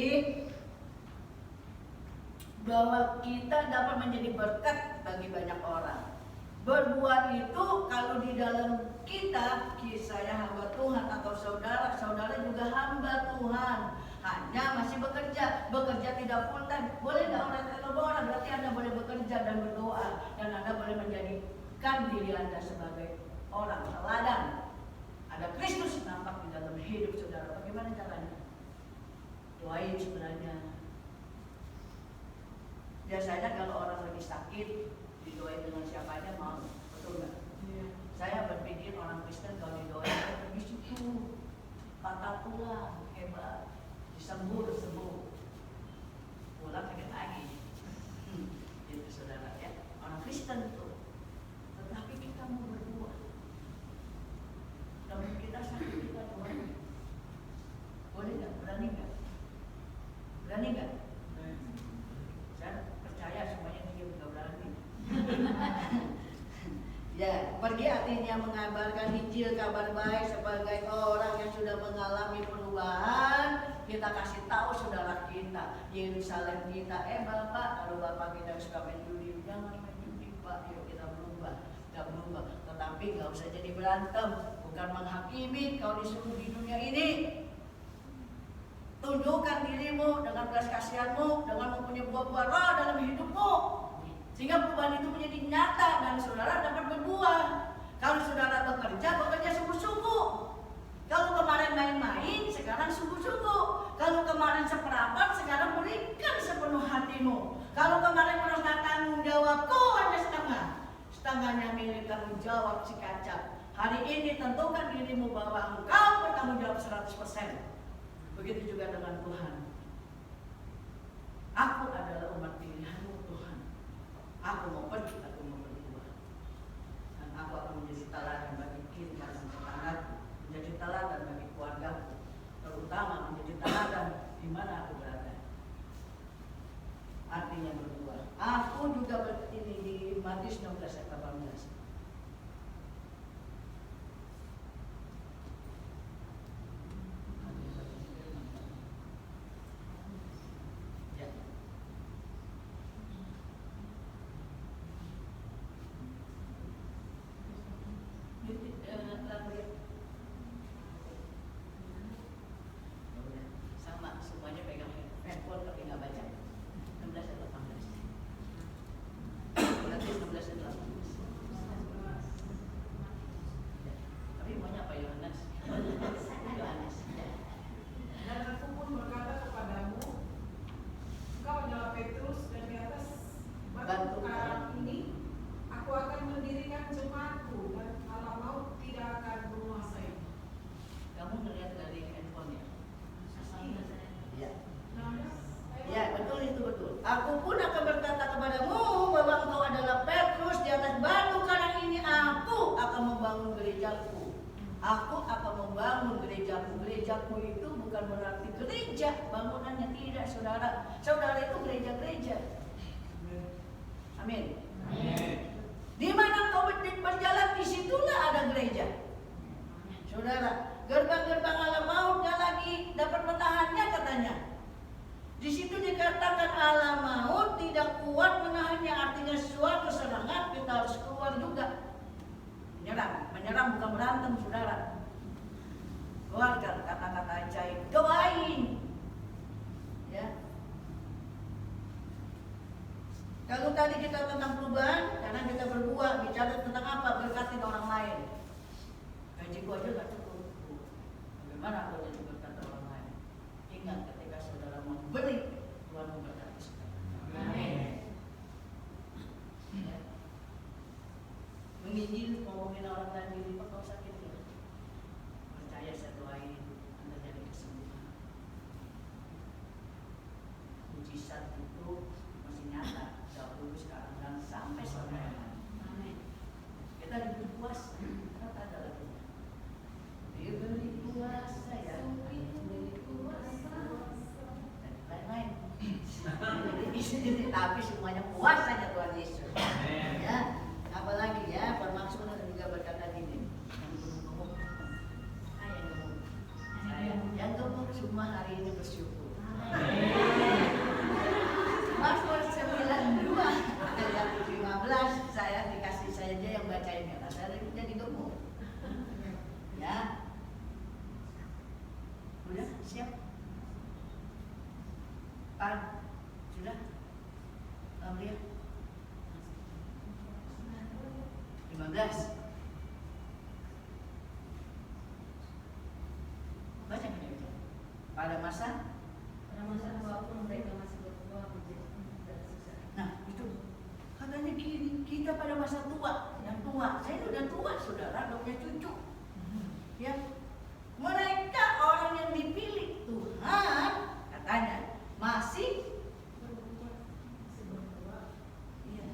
bahwa kita dapat menjadi berkat bagi banyak orang. Berbuat itu kalau di dalam kita, saya hamba Tuhan atau saudara juga hamba Tuhan, hanya masih bekerja tidak full time. Boleh nggak orang telebora? Berarti Anda boleh bekerja dan berdoa, dan Anda boleh menjadikan diri Anda sebagai orang teladan. Ada Kristus nampak di dalam hidup saudara. Bagaimana caranya? Doain sebenarnya. Biasanya kalau orang lagi sakit, didoain dengan siapa aja mau, betul nggak? Iya. Saya berpikir orang Kristen kalau didoain pergi situ, patah tulang, hebat, sembuh, pulang sakit lagi. Itu saudara ya, orang Kristen itu. Tetapi kita mau berbuat. Kalau kita sakit kita doain. Boleh nggak? Berani nggak? Berani nggak? Saya percaya semuanya dia nggak berani. Ya, pergi artinya mengabarkan Injil, kabar baik sebagai orang yang sudah mengalami perubahan. Kita kasih tahu saudara kita, Yerusalem kita, Bapak, kalau Bapak kita suka main judi, jangan main judi Pak, yuk kita berubah. Kita berubah, tetapi nggak usah jadi berantem, bukan menghakimi. Kau disuruh di dunia ini, tunjukkan dirimu dengan belas kasihanmu, dengan mempunyai buah-buah roh dalam hidupmu, sehingga perubahan itu menjadi nyata dan saudara dapat berbuah. Kalau saudara bekerja sungguh-sungguh. Kalau kemarin main-main, sekarang sungguh-sungguh. Kalau kemarin seperempat, sekarang berikan sepenuh hatimu. Kalau kemarin merasa tanggung jawabku hanya setengah, setengahnya milik tanggung jawab si kaca. Hari ini tentukan dirimu bahwa engkau bertanggung jawab 100%. Begitu juga dengan Tuhan. Aku adalah umat pilihanmu Tuhan. Aku mau pergi, aku mau berbuat. Dan aku akan menjadi teladan bagi kita dan tetanggaku, menjadi teladan bagi keluargaku, terutama menjadi teladan di mana aku berada. Artinya berbuat. Aku juga ini di Matius 16 ayat 18. Sama semuanya pegang handphone tapi nggak baca. 16 atau 18. Berarti 16 atau 18. Tapi maunya apa Yohanes? Yohanes. Dan aku pun berkata kepadamu, engkau adalah Petrus, dan di atas batu karang ini aku akan mendirikan jemaatku, dan alam maut tidak akan menguasai. Kamu melihat dari handphone ya? Ya. Ya, betul itu betul. Aku pun akan berkata kepadamu bahwa engkau adalah Petrus, di atas batu karang ini aku akan membangun gerejaku. Aku akan membangun gerejaku. Gerejaku itu bukan berarti gereja bangunannya, tidak saudara. Saudara itu gereja-gereja. Amin. Di mana kau berjalan, disitulah ada gereja. Saudara, gerbang-gerbang alam maut gak lagi dapat menahannya katanya. Di situ menyerang bukan berantem, saudara. Keluarkan kata-kata ajaib, doain. Ya. Kalau tadi kita tentang perubahan, karena kita berbuat, bicara tentang apa? Berkatin orang lain. Gajiku aja gak cukup. Bagaimana kalau jadi berkat orang lain? Ingat ketika saudara memberi, Tuhan memberkati saudara. Amin. Ya. Menginjil ngomongin orang lain diri, kok kau sakit ya? Percaya saya doain Anda jadi kesembuhan. Mujizat itu masih nyata, dahulu sekarang dan sampai selamanya. Amin. Kita diberi kuasa, kata ada lagi. Diberi kuasa ya, diberi kuasa dan lain-lain. Tapi semuanya kuasanya Tuhan Yesus. Ya, apalagi ya, bermaksud juga berkata gini. Yang gemuk semua hari ini bersyukur. Mazmur 92 ayat 15 saya dikasih saya aja yang bacain ya, saya jadi gemuk. Ya, udah siap? Pan, sudah? Ambil 15. Baca itu. Pada masa waktu mereka masih berbuat menjadi dan susah. nah itu katanya gini, kita pada masa tua, yang tua, saya udah tua saudara, udah punya cucu. Ya, mereka orang yang dipilih Tuhan katanya masih iya,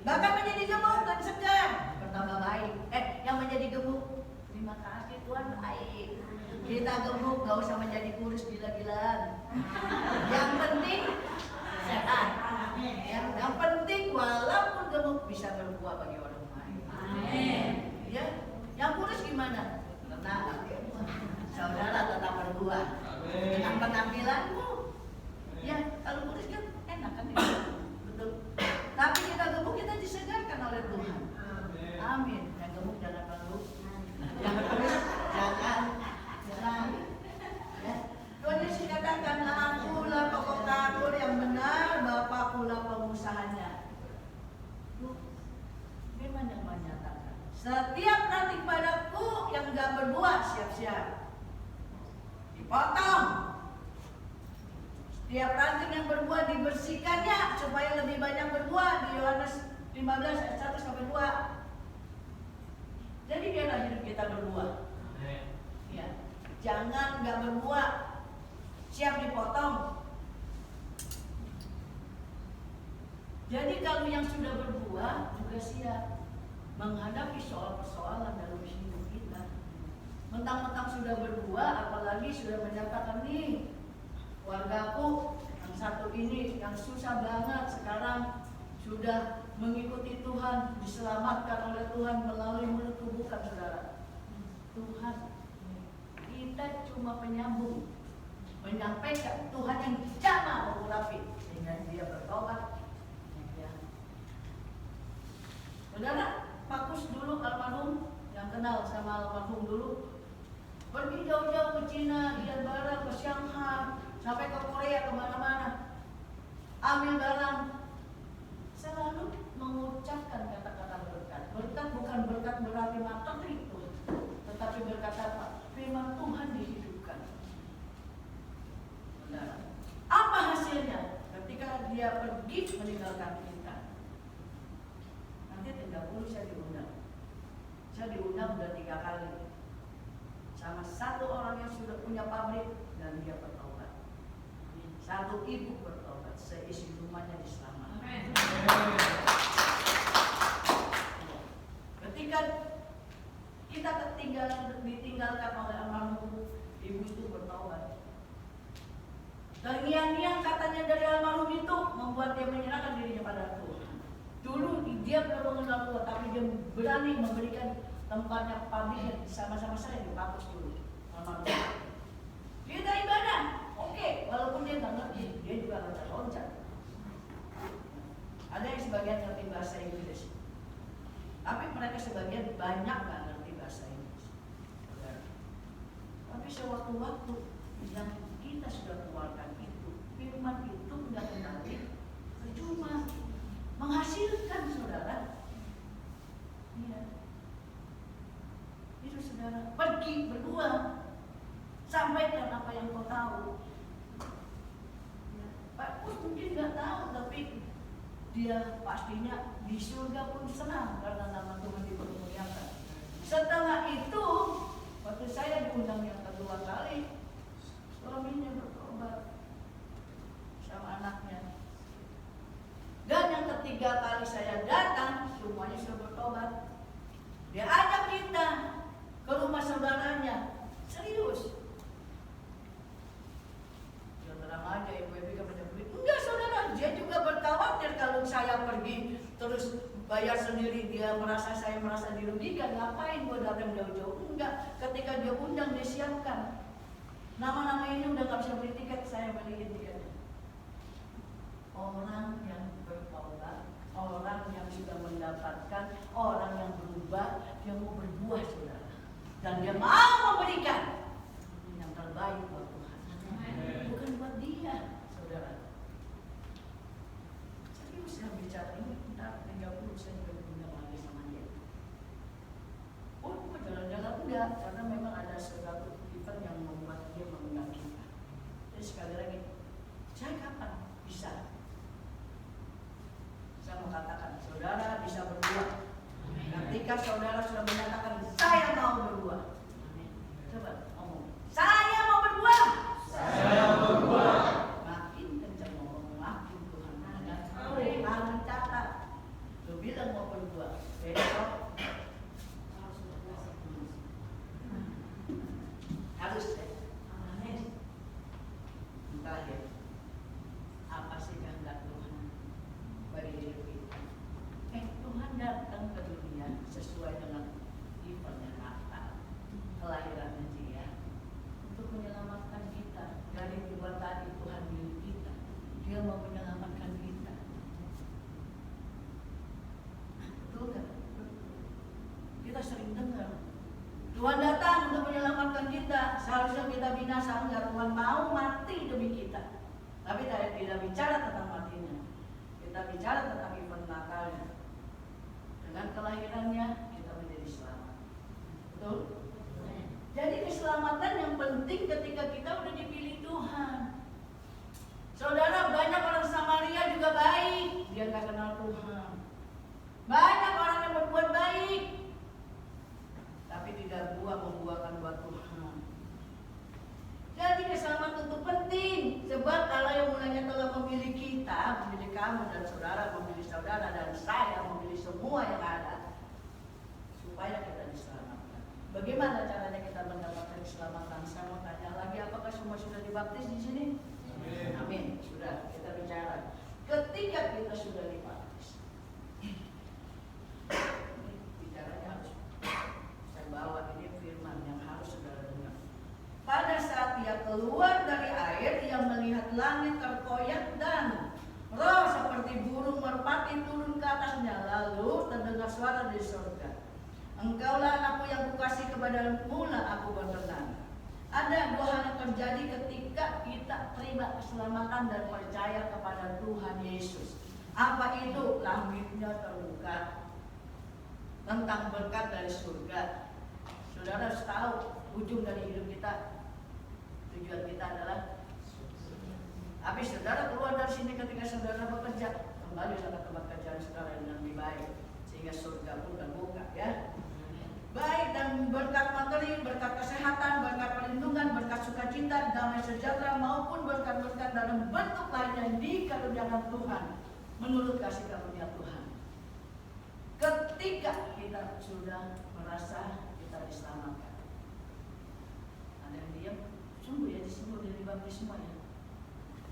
bahkan menjadi gemuk dan segar, bertambah baik. Yang menjadi gemuk, terima kasih Tuhan baik. Kita gemuk gak usah menjadi kurus gila-gilaan. Yang penting sehat. Yang penting walaupun gemuk bisa berbuah bagi orang lain. Amin. Ya, yang kurus gimana? Tenang, saudara tetap berbuah dengan penampilanmu. Ya, kalau kurus kan enak kan? Betul. Tapi kita gemuk kita disegarkan oleh Tuhan. Amin. Yang gemuk jangan malu. Yang kurus jangan. Ya. Tuhan Yesus katakan, akulah pokok tabur yang benar, Bapakkulah pengusahanya. Firman yang menyatakan, setiap ranting padaku yang gak berbuah siap-siap dipotong. Setiap ranting yang berbuah dibersihkannya supaya lebih banyak berbuah. Di Yohanes 15 ayat 1 sampai 2. Jadi biarlah hidup kita berbuah. Ya. Jangan gak berbuah, siap dipotong. Jadi kalau yang sudah berbuah juga siap menghadapi soal-persoalan dalam hidup kita. Mentang-mentang sudah berbuah, apalagi sudah menyatakan nih, keluargaku yang satu ini yang susah banget sekarang sudah mengikuti Tuhan, diselamatkan oleh Tuhan melalui mulutku, bukan saudara. Tuhan, kita cuma penyambung, menyampaikan Tuhan yang jama mengurapi sehingga dia bertobat. Ya. Saudara, Pakus dulu almarhum, yang kenal sama almarhum dulu, pergi jauh-jauh ke Cina, lihat barang, ke Shanghai, sampai ke Korea, kemana-mana, ambil barang, selalu mengucapkan kata-kata berkat. Berkat bukan berkat berarti materi itu, tetapi berkat apa? Firman Tuhan dihidupkan. Saudara, apa hasilnya ketika dia pergi meninggalkan kita? Nanti 30 saya diundang. Saya diundang udah 3 kali sama satu orang yang sudah punya pabrik dan dia bertobat. Satu ibu bertobat, seisi rumahnya diselamatkan. Ketika kita ditinggalkan oleh almarhum, ibu itu bertobat. Terngiang-ngiang katanya dari almarhum itu membuat dia menyerahkan dirinya pada Tuhan. Dulu dia belum mengenal Tuhan, tapi dia berani memberikan tempatnya pabrik sama-sama saya di Pakus dulu. Almarhum. Dia dari ibadah, oke, walaupun dia nggak ngerti, dia juga loncat-loncat. Ada yang sebagian ngerti bahasa Inggris, tapi mereka sebagian banyak nggak ngerti bahasa waktu-waktu yang kita sudah keluarkan itu, firman itu nggak kembali percuma, menghasilkan saudara. Iya. Itu saudara pergi berdua, sampaikan apa yang kau tahu. Ya, Pak Pus mungkin nggak tahu, tapi dia pastinya di surga pun senang karena nama Tuhan dipermuliakan. Setelah itu, waktu saya diundang yang kedua kali, suaminya bertobat sama anaknya. Dan yang ketiga kali saya datang, semuanya sudah bertobat. Dia ajak kita ke rumah saudaranya, serius. Ya terang aja, ibu-ibu kan menyebut, enggak saudara, dia juga berkhawatir kalau saya pergi terus bayar sendiri, saya merasa dirugikan, ngapain gue datang jauh-jauh? Enggak, ketika dia undang, dia siapkan. Nama-nama ini udah gak bisa beli tiket, saya beliin tiketnya. Orang yang bertobat, orang yang sudah mendapatkan, orang yang berubah, dia mau berbuah saudara. Dan dia mau memberikan yang terbaik buat Tuhan. Bukan buat dia, saudara. Serius yang bicara ini, ntar 30 saya berguna lagi sama dia. Oh, bukan jalan-jalan enggak, karena memang ada sesuatu event yang membuat dia mengundang kita. Jadi sekali lagi, saya kapan bisa? Saya mau katakan, saudara bisa berbuat. Ketika saudara sudah menyatakan, saya mau berbuat. Coba ngomong, saya mau berbuat. Saya berbuat. Makin kencang ngomong, makin Tuhan mendengar. Harus catat. Lu bilang mau berbuat, besok harus ya. Terakhir, apa sih kehendak Tuhan bagi hidup kita? Tuhan datang ke dunia sesuai dengan eventnya Natal, kelahirannya Dia, untuk menyelamatkan kita dari perbuatan Tuhan milik kita. Dia mau menyelamatkan kita. Betul kan? Kita sering dengar Tuhan datang untuk menyelamatkan kita. Seharusnya kita binasa, enggak, Tuhan mau mati demi kita. Tapi tidak bicara tentang matinya. Kita bicara tentang event Natalnya. Dengan kelahirannya kita menjadi selamat. Betul? Jadi keselamatan yang penting ketika kita udah dipilih Tuhan. Saudara, banyak orang Samaria juga baik, dia nggak kenal Tuhan. Banyak orang yang berbuat baik, tapi tidak membuahkan buat Tuhan. Jadi keselamatan itu penting, sebab Allah yang mulanya telah memilih kita, memilih kamu dan saudara, memilih saudara dan saya, memilih semua yang ada, supaya kita diselamatkan. Bagaimana caranya kita mendapatkan keselamatan? Saya mau tanya lagi, apakah semua sudah dibaptis di sini? Amin. Amin. Sudah, kita bicara. Ketika kita sudah dibaptis, bicaranya harus saya bawa ini firman yang harus saudara dengar. Pada saat dia keluar dari air, dia melihat langit terkoyak dan roh seperti burung merpati turun ke atasnya. Lalu terdengar suara dari surga. Engkaulah anakku yang kukasih, kepadamu lah aku berkenan. Ada dua hal yang terjadi ketika kita terima keselamatan dan percaya kepada Tuhan Yesus. Apa itu? Langitnya terbuka tentang berkat dari surga. Saudara harus tahu ujung dari hidup kita, tujuan kita adalah habis saudara keluar dari sini, ketika saudara bekerja, kembali ke tempat kerjaan saudara dengan lebih baik, sehingga surga pun terbuka ya. Baik dan berkat materi, berkat kesehatan, berkat perlindungan, berkat sukacita, damai sejahtera maupun berkat-berkat dalam bentuk lainnya yang dikaruniakan Tuhan menurut kasih karunia Tuhan. Ketika kita sudah merasa kita diselamatkan, ada yang diam, sungguh ya, disungguh dari baptis semua ya.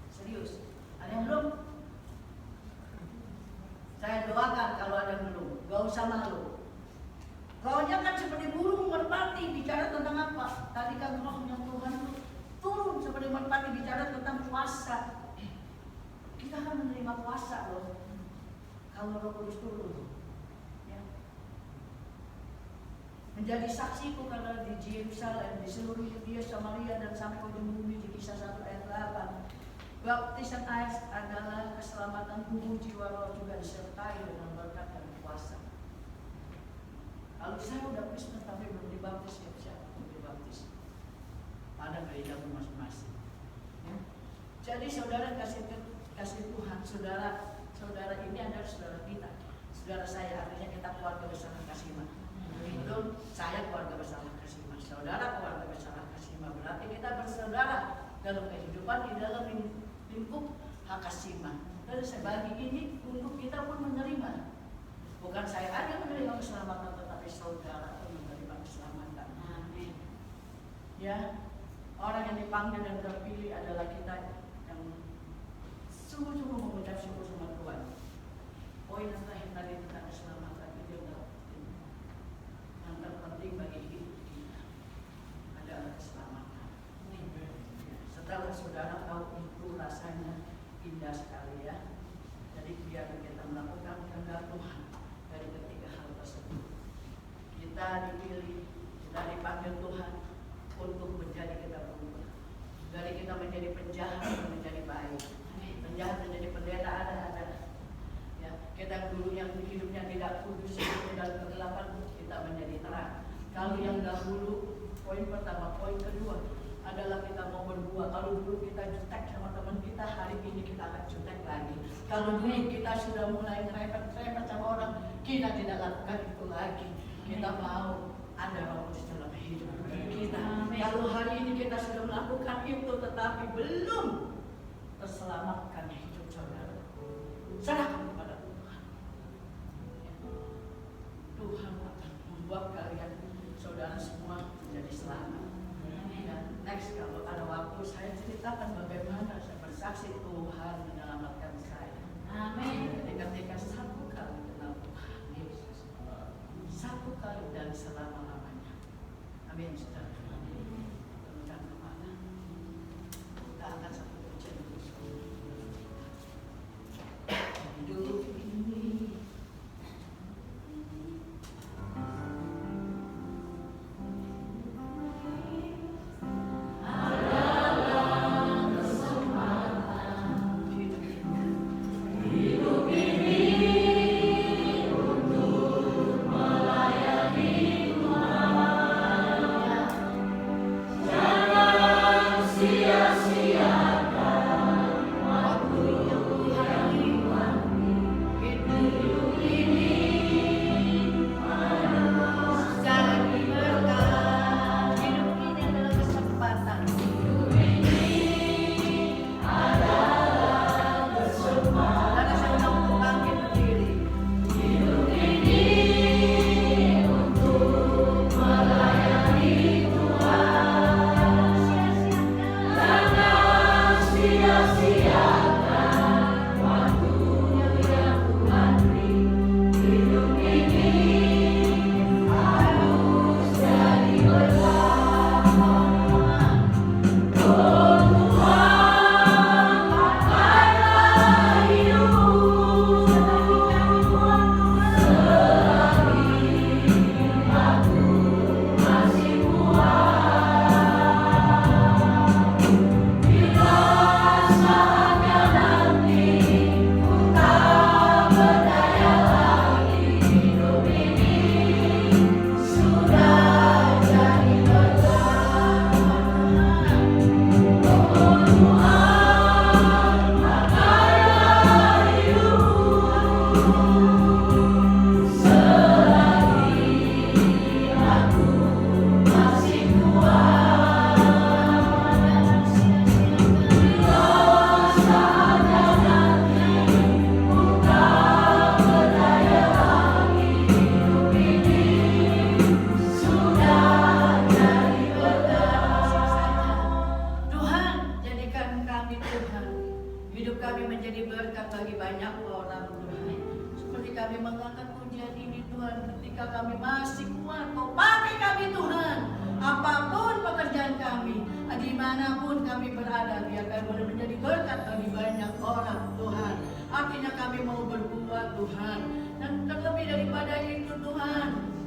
Serius, ada yang belum? Saya doakan kalau ada yang belum, gak usah malu. Rohnya kan seperti burung merpati, bicara tentang apa? Tadi kan rohnya Tuhan turun seperti merpati, bicara tentang puasa. Kita akan menerima puasa loh, kalau Roh Kudus turun. Ya. menjadi saksiku karena di Yerusalem, di seluruh Yudea, Samaria, dan sampai ke ujung bumi. Di Kisah 1 ayat 8. Baptisan air adalah keselamatan tubuh, jiwa, roh, juga disertai dengan berkat dan kuasa. Kalau saya udah Kristen tapi belum dibaptis, ya siapa belum dibaptis? Ada gerejamu masing-masing. Ya. Jadi saudara kasih Tuhan, saudara ini adalah saudara kita. Saudara saya, artinya kita keluarga besar Kasima. Betul, saya keluarga besar Kasima. Saudara keluarga besar Kasima. Berarti kita bersaudara dalam kehidupan di dalam lingkup Hakasima. Dan sebagi ini untuk kita pun menerima. Bukan saya aja menerima keselamatan, tetapi saudara pun menerima keselamatan. Amin. Ya, orang yang dipanggil dan terpilih adalah kita yang sungguh-sungguh mengucap syukur sama Tuhan. Poin yang terakhir tadi tentang keselamatan itu yang terpenting bagi hidup kita adalah keselamatan. Setelah saudara tahu itu rasanya indah sekali ya. Jadi biar kita melakukan kehendak Tuhan dari ketiga hal tersebut. Kita dipilih, kita dipanggil Tuhan untuk menjadi kita berubah. Dari kita menjadi penjahat menjadi baik. Penjahat menjadi pendeta ada. Ya, kita dulu yang hidupnya tidak kudus, hidupnya dalam kegelapan, kita menjadi terang. Kalau yang dahulu, poin pertama, poin kedua adalah kita mau berbuat. Kalau dulu kita jutek sama teman kita, hari ini kita akan jutek lagi. Kalau dulu kita sudah mulai ngerepet sama orang, kita tidak lakukan itu lagi. Kita mau ada Roh Kudus dalam hidup kita. Kalau hari ini kita sudah melakukan itu, tetapi belum terselamatkan hidup saudara, serahkan kepada Tuhan. Tuhan akan membuat kalian, saudara semua menjadi selamat. Dan next kalau ada waktu saya ceritakan bagaimana saya bersaksi Tuhan menyelamatkan saya. Amin. Jadi ketika satu kali kenal Tuhan Yesus, satu kali dan selama-lamanya. Amin, saudara. Temukan kemana? Kita akan satu pujian untuk hidup ini.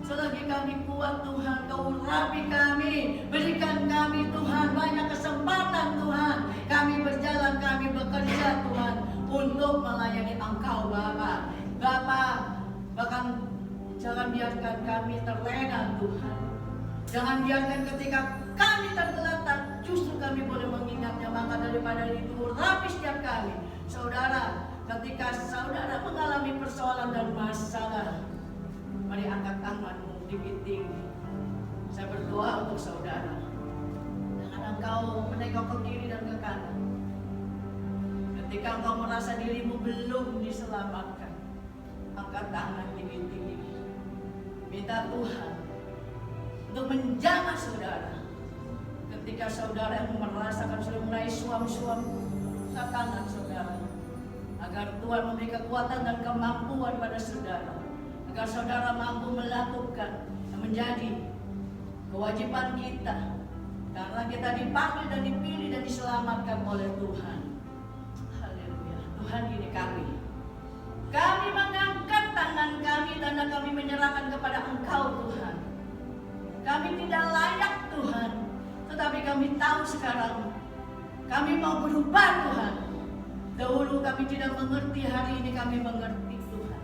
Selagi kami kuat Tuhan, Kau urapi kami. Berikan kami Tuhan banyak kesempatan Tuhan. Kami berjalan, kami bekerja Tuhan untuk melayani Engkau Bapa. Bapa, bahkan jangan biarkan kami terlena Tuhan. Jangan biarkan ketika kami tergeletak, justru kami boleh mengingatnya. Maka daripada itu, urapi setiap kami. Saudara, ketika saudara mengalami persoalan dan masalah, mari angkat tanganmu tinggi-tinggi. Saya berdoa untuk saudara. Jangan engkau menengok ke kiri dan ke kanan. Ketika engkau merasa dirimu belum diselamatkan, angkat tangan tinggi-tinggi. Minta Tuhan untuk menjamah saudara. Ketika saudara yang merasakan sudah mulai suam-suam, angkat tangan saudara. Agar Tuhan memberi kekuatan dan kemampuan pada saudara. Agar saudara mampu melakukan yang menjadi kewajiban kita. Karena kita dipanggil dan dipilih dan diselamatkan oleh Tuhan. Haleluya. Tuhan, ini kami. Kami mengangkat tangan kami, tanda kami menyerahkan kepada Engkau Tuhan. Kami tidak layak Tuhan, tetapi kami tahu sekarang kami mau berubah Tuhan. Dahulu kami tidak mengerti, hari ini kami mengerti Tuhan.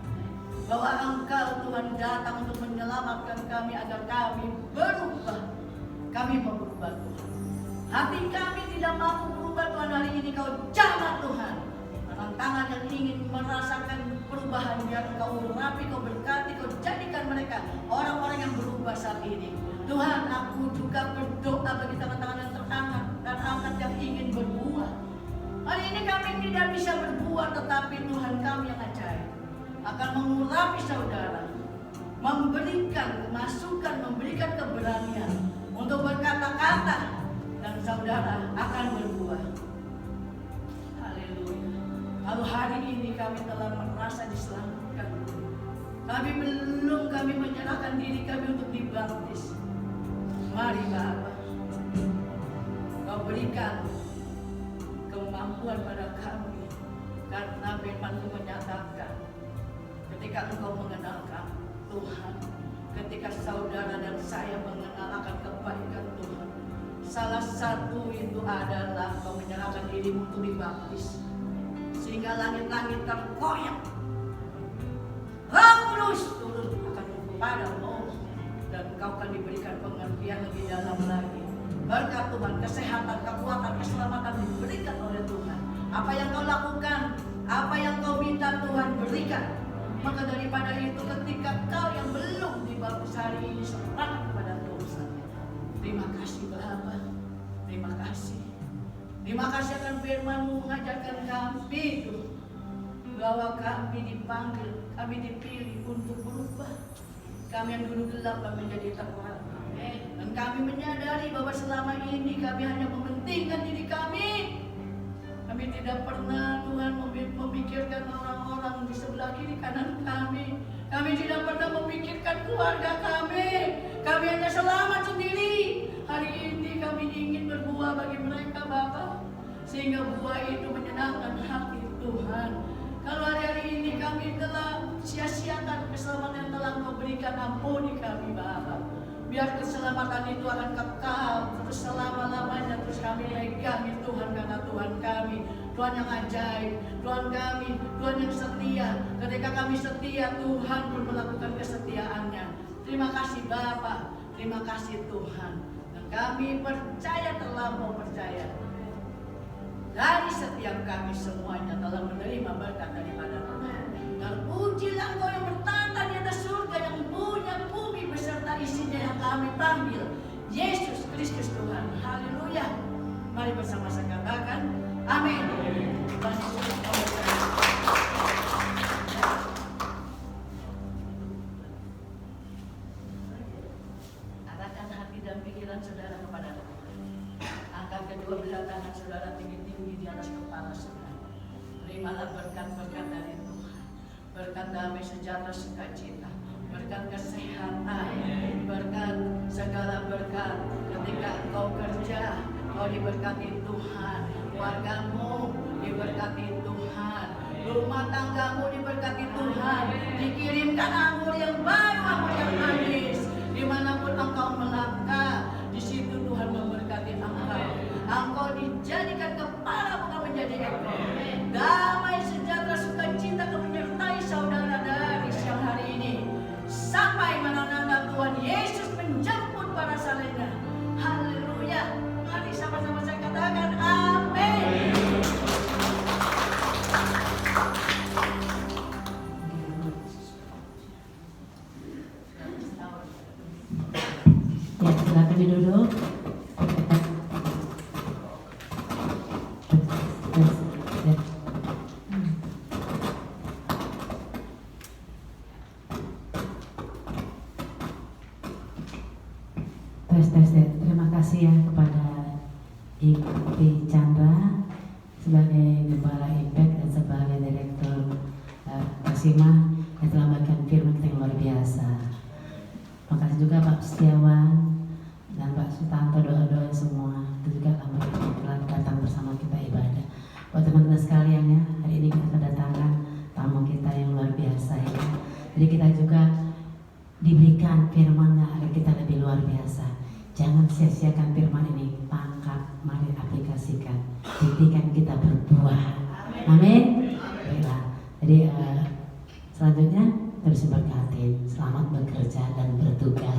Bahwa Engkau Tuhan datang untuk menyelamatkan kami agar kami berubah. Kami mau berubah Tuhan. Hati kami tidak mampu berubah Tuhan, hari ini Kau jamah Tuhan. Tangan yang ingin merasakan perubahan, biar Kau urapi, Kau berkati, Kau jadikan mereka orang-orang yang berubah saat ini. Tuhan, aku juga berdoa bagi tangan-tangan yang terangkat dan angkat yang ingin berbuah. Hari ini kami tidak bisa berbuah, tetapi Tuhan kami yang ajaib akan mengurapi saudara, memberikan masukan, memberikan keberanian untuk berkata-kata, dan saudara akan berbuah. Haleluya. Kalau hari ini kami telah merasa diselamatkan, kami menyerahkan diri kami untuk dibaptis. Mari Bapa, Kau berikan kemampuan pada kami, karena firman-Mu menyatakan ketika Engkau mengenal kami, Tuhan, ketika saudara dan saya mengenal akan kebaikan Tuhan, salah satu itu adalah Kau menyerahkan diri-Mu untuk dibaptis, sehingga langit-langit terkoyak. Roh Kudus turun akan kepadamu, dan Kau akan diberikan pengertian lebih dalam lagi. Berkat Tuhan, kesehatan, kekuatan, keselamatan diberikan oleh Tuhan. Apa yang Kau lakukan, apa yang Kau minta Tuhan berikan. Maka daripada itu, ketika Kau yang belum dibaptis hari ini, serahkan kepada Tuhan. Terima kasih Bapa, terima kasih. Terima kasih akan firman-Mu mengajarkan kami Tuhan, bahwa kami dipanggil, kami dipilih untuk berubah. Kami yang dulu gelap menjadi terang. Dan kami menyadari bahwa selama ini kami hanya mementingkan diri kami. Kami tidak pernah Tuhan memikirkan orang-orang di sebelah kiri kanan kami. Kami tidak pernah memikirkan keluarga kami. Kami hanya selamat sendiri. Hari ini kami ingin berbuah bagi mereka Bapa, sehingga buah itu menyenangkan hati Tuhan. Kalau hari-hari ini kami telah sia-siakan keselamatan yang telah Kau berikan, ampuni kami Bapa. Biar keselamatan itu akan kekal terus selama-lamanya. Terus kami pegang Tuhan, karena Tuhan kami Tuhan yang ajaib, Tuhan kami Tuhan yang setia. Ketika kami setia, Tuhan pun melakukan kesetiaannya. Terima kasih Bapa, terima kasih Tuhan. Dan kami percaya, terlampau percaya, dari setiap kami semuanya telah menerima berkat daripada Tuhan. Terpujilah Engkau yang bertata di atas surga, yang punya bumi beserta isinya, yang kami panggil Yesus Kristus Tuhan. Haleluya. Mari bersama-sama katakan amin. Arahkan hati dan pikiran saudara kepada Tuhan. Angkat kedua belah tangan saudara tinggi-tinggi di atas kepala saudara. Terimalah berkat-berkat dari Tuhan. Berkat damai, sejahtera, sukacita, berkat kesehatan, berkat segala berkat. Ketika engkau kerja, kau diberkati Tuhan. Keluargamu diberkati Tuhan. Rumah tanggamu diberkati Tuhan. Dikirimkan anggur yang baru, anggur yang manis. Dimanapun engkau melangkah, di situ Tuhan memberkati engkau. Engkau dijadikan kepala bukan menjadi ekor. Damai, sejahtera, sukacita menyertai saudara dari siang hari ini. Sampai Maranatha Tuhan Yesus menjemput para salehnya. Haleluya. Mari sama-sama saya katakan amin. Ya, silakan duduk. Tes. Terima kasih ya kepada Ibu Chandra sebagai Gembala Impact dan sebagai Direktur Kasima yang telah memberikan firman yang luar biasa. Terima kasih juga Pak Setiawan dan Pak Sutanto, doa-doa semua itu juga telah datang bersama kita ibadah. Buat teman-teman sekalian ya, hari ini kita kedatangan tamu kita yang luar biasa ya. Jadi kita juga diberikan firman-Nya agar kita lebih luar biasa. Jangan sia-siakan firman ini, tangkap, mari aplikasikan, buktikan kita berbuah. Amin. Baiklah. Jadi selanjutnya terus berkati, selamat bekerja dan bertugas.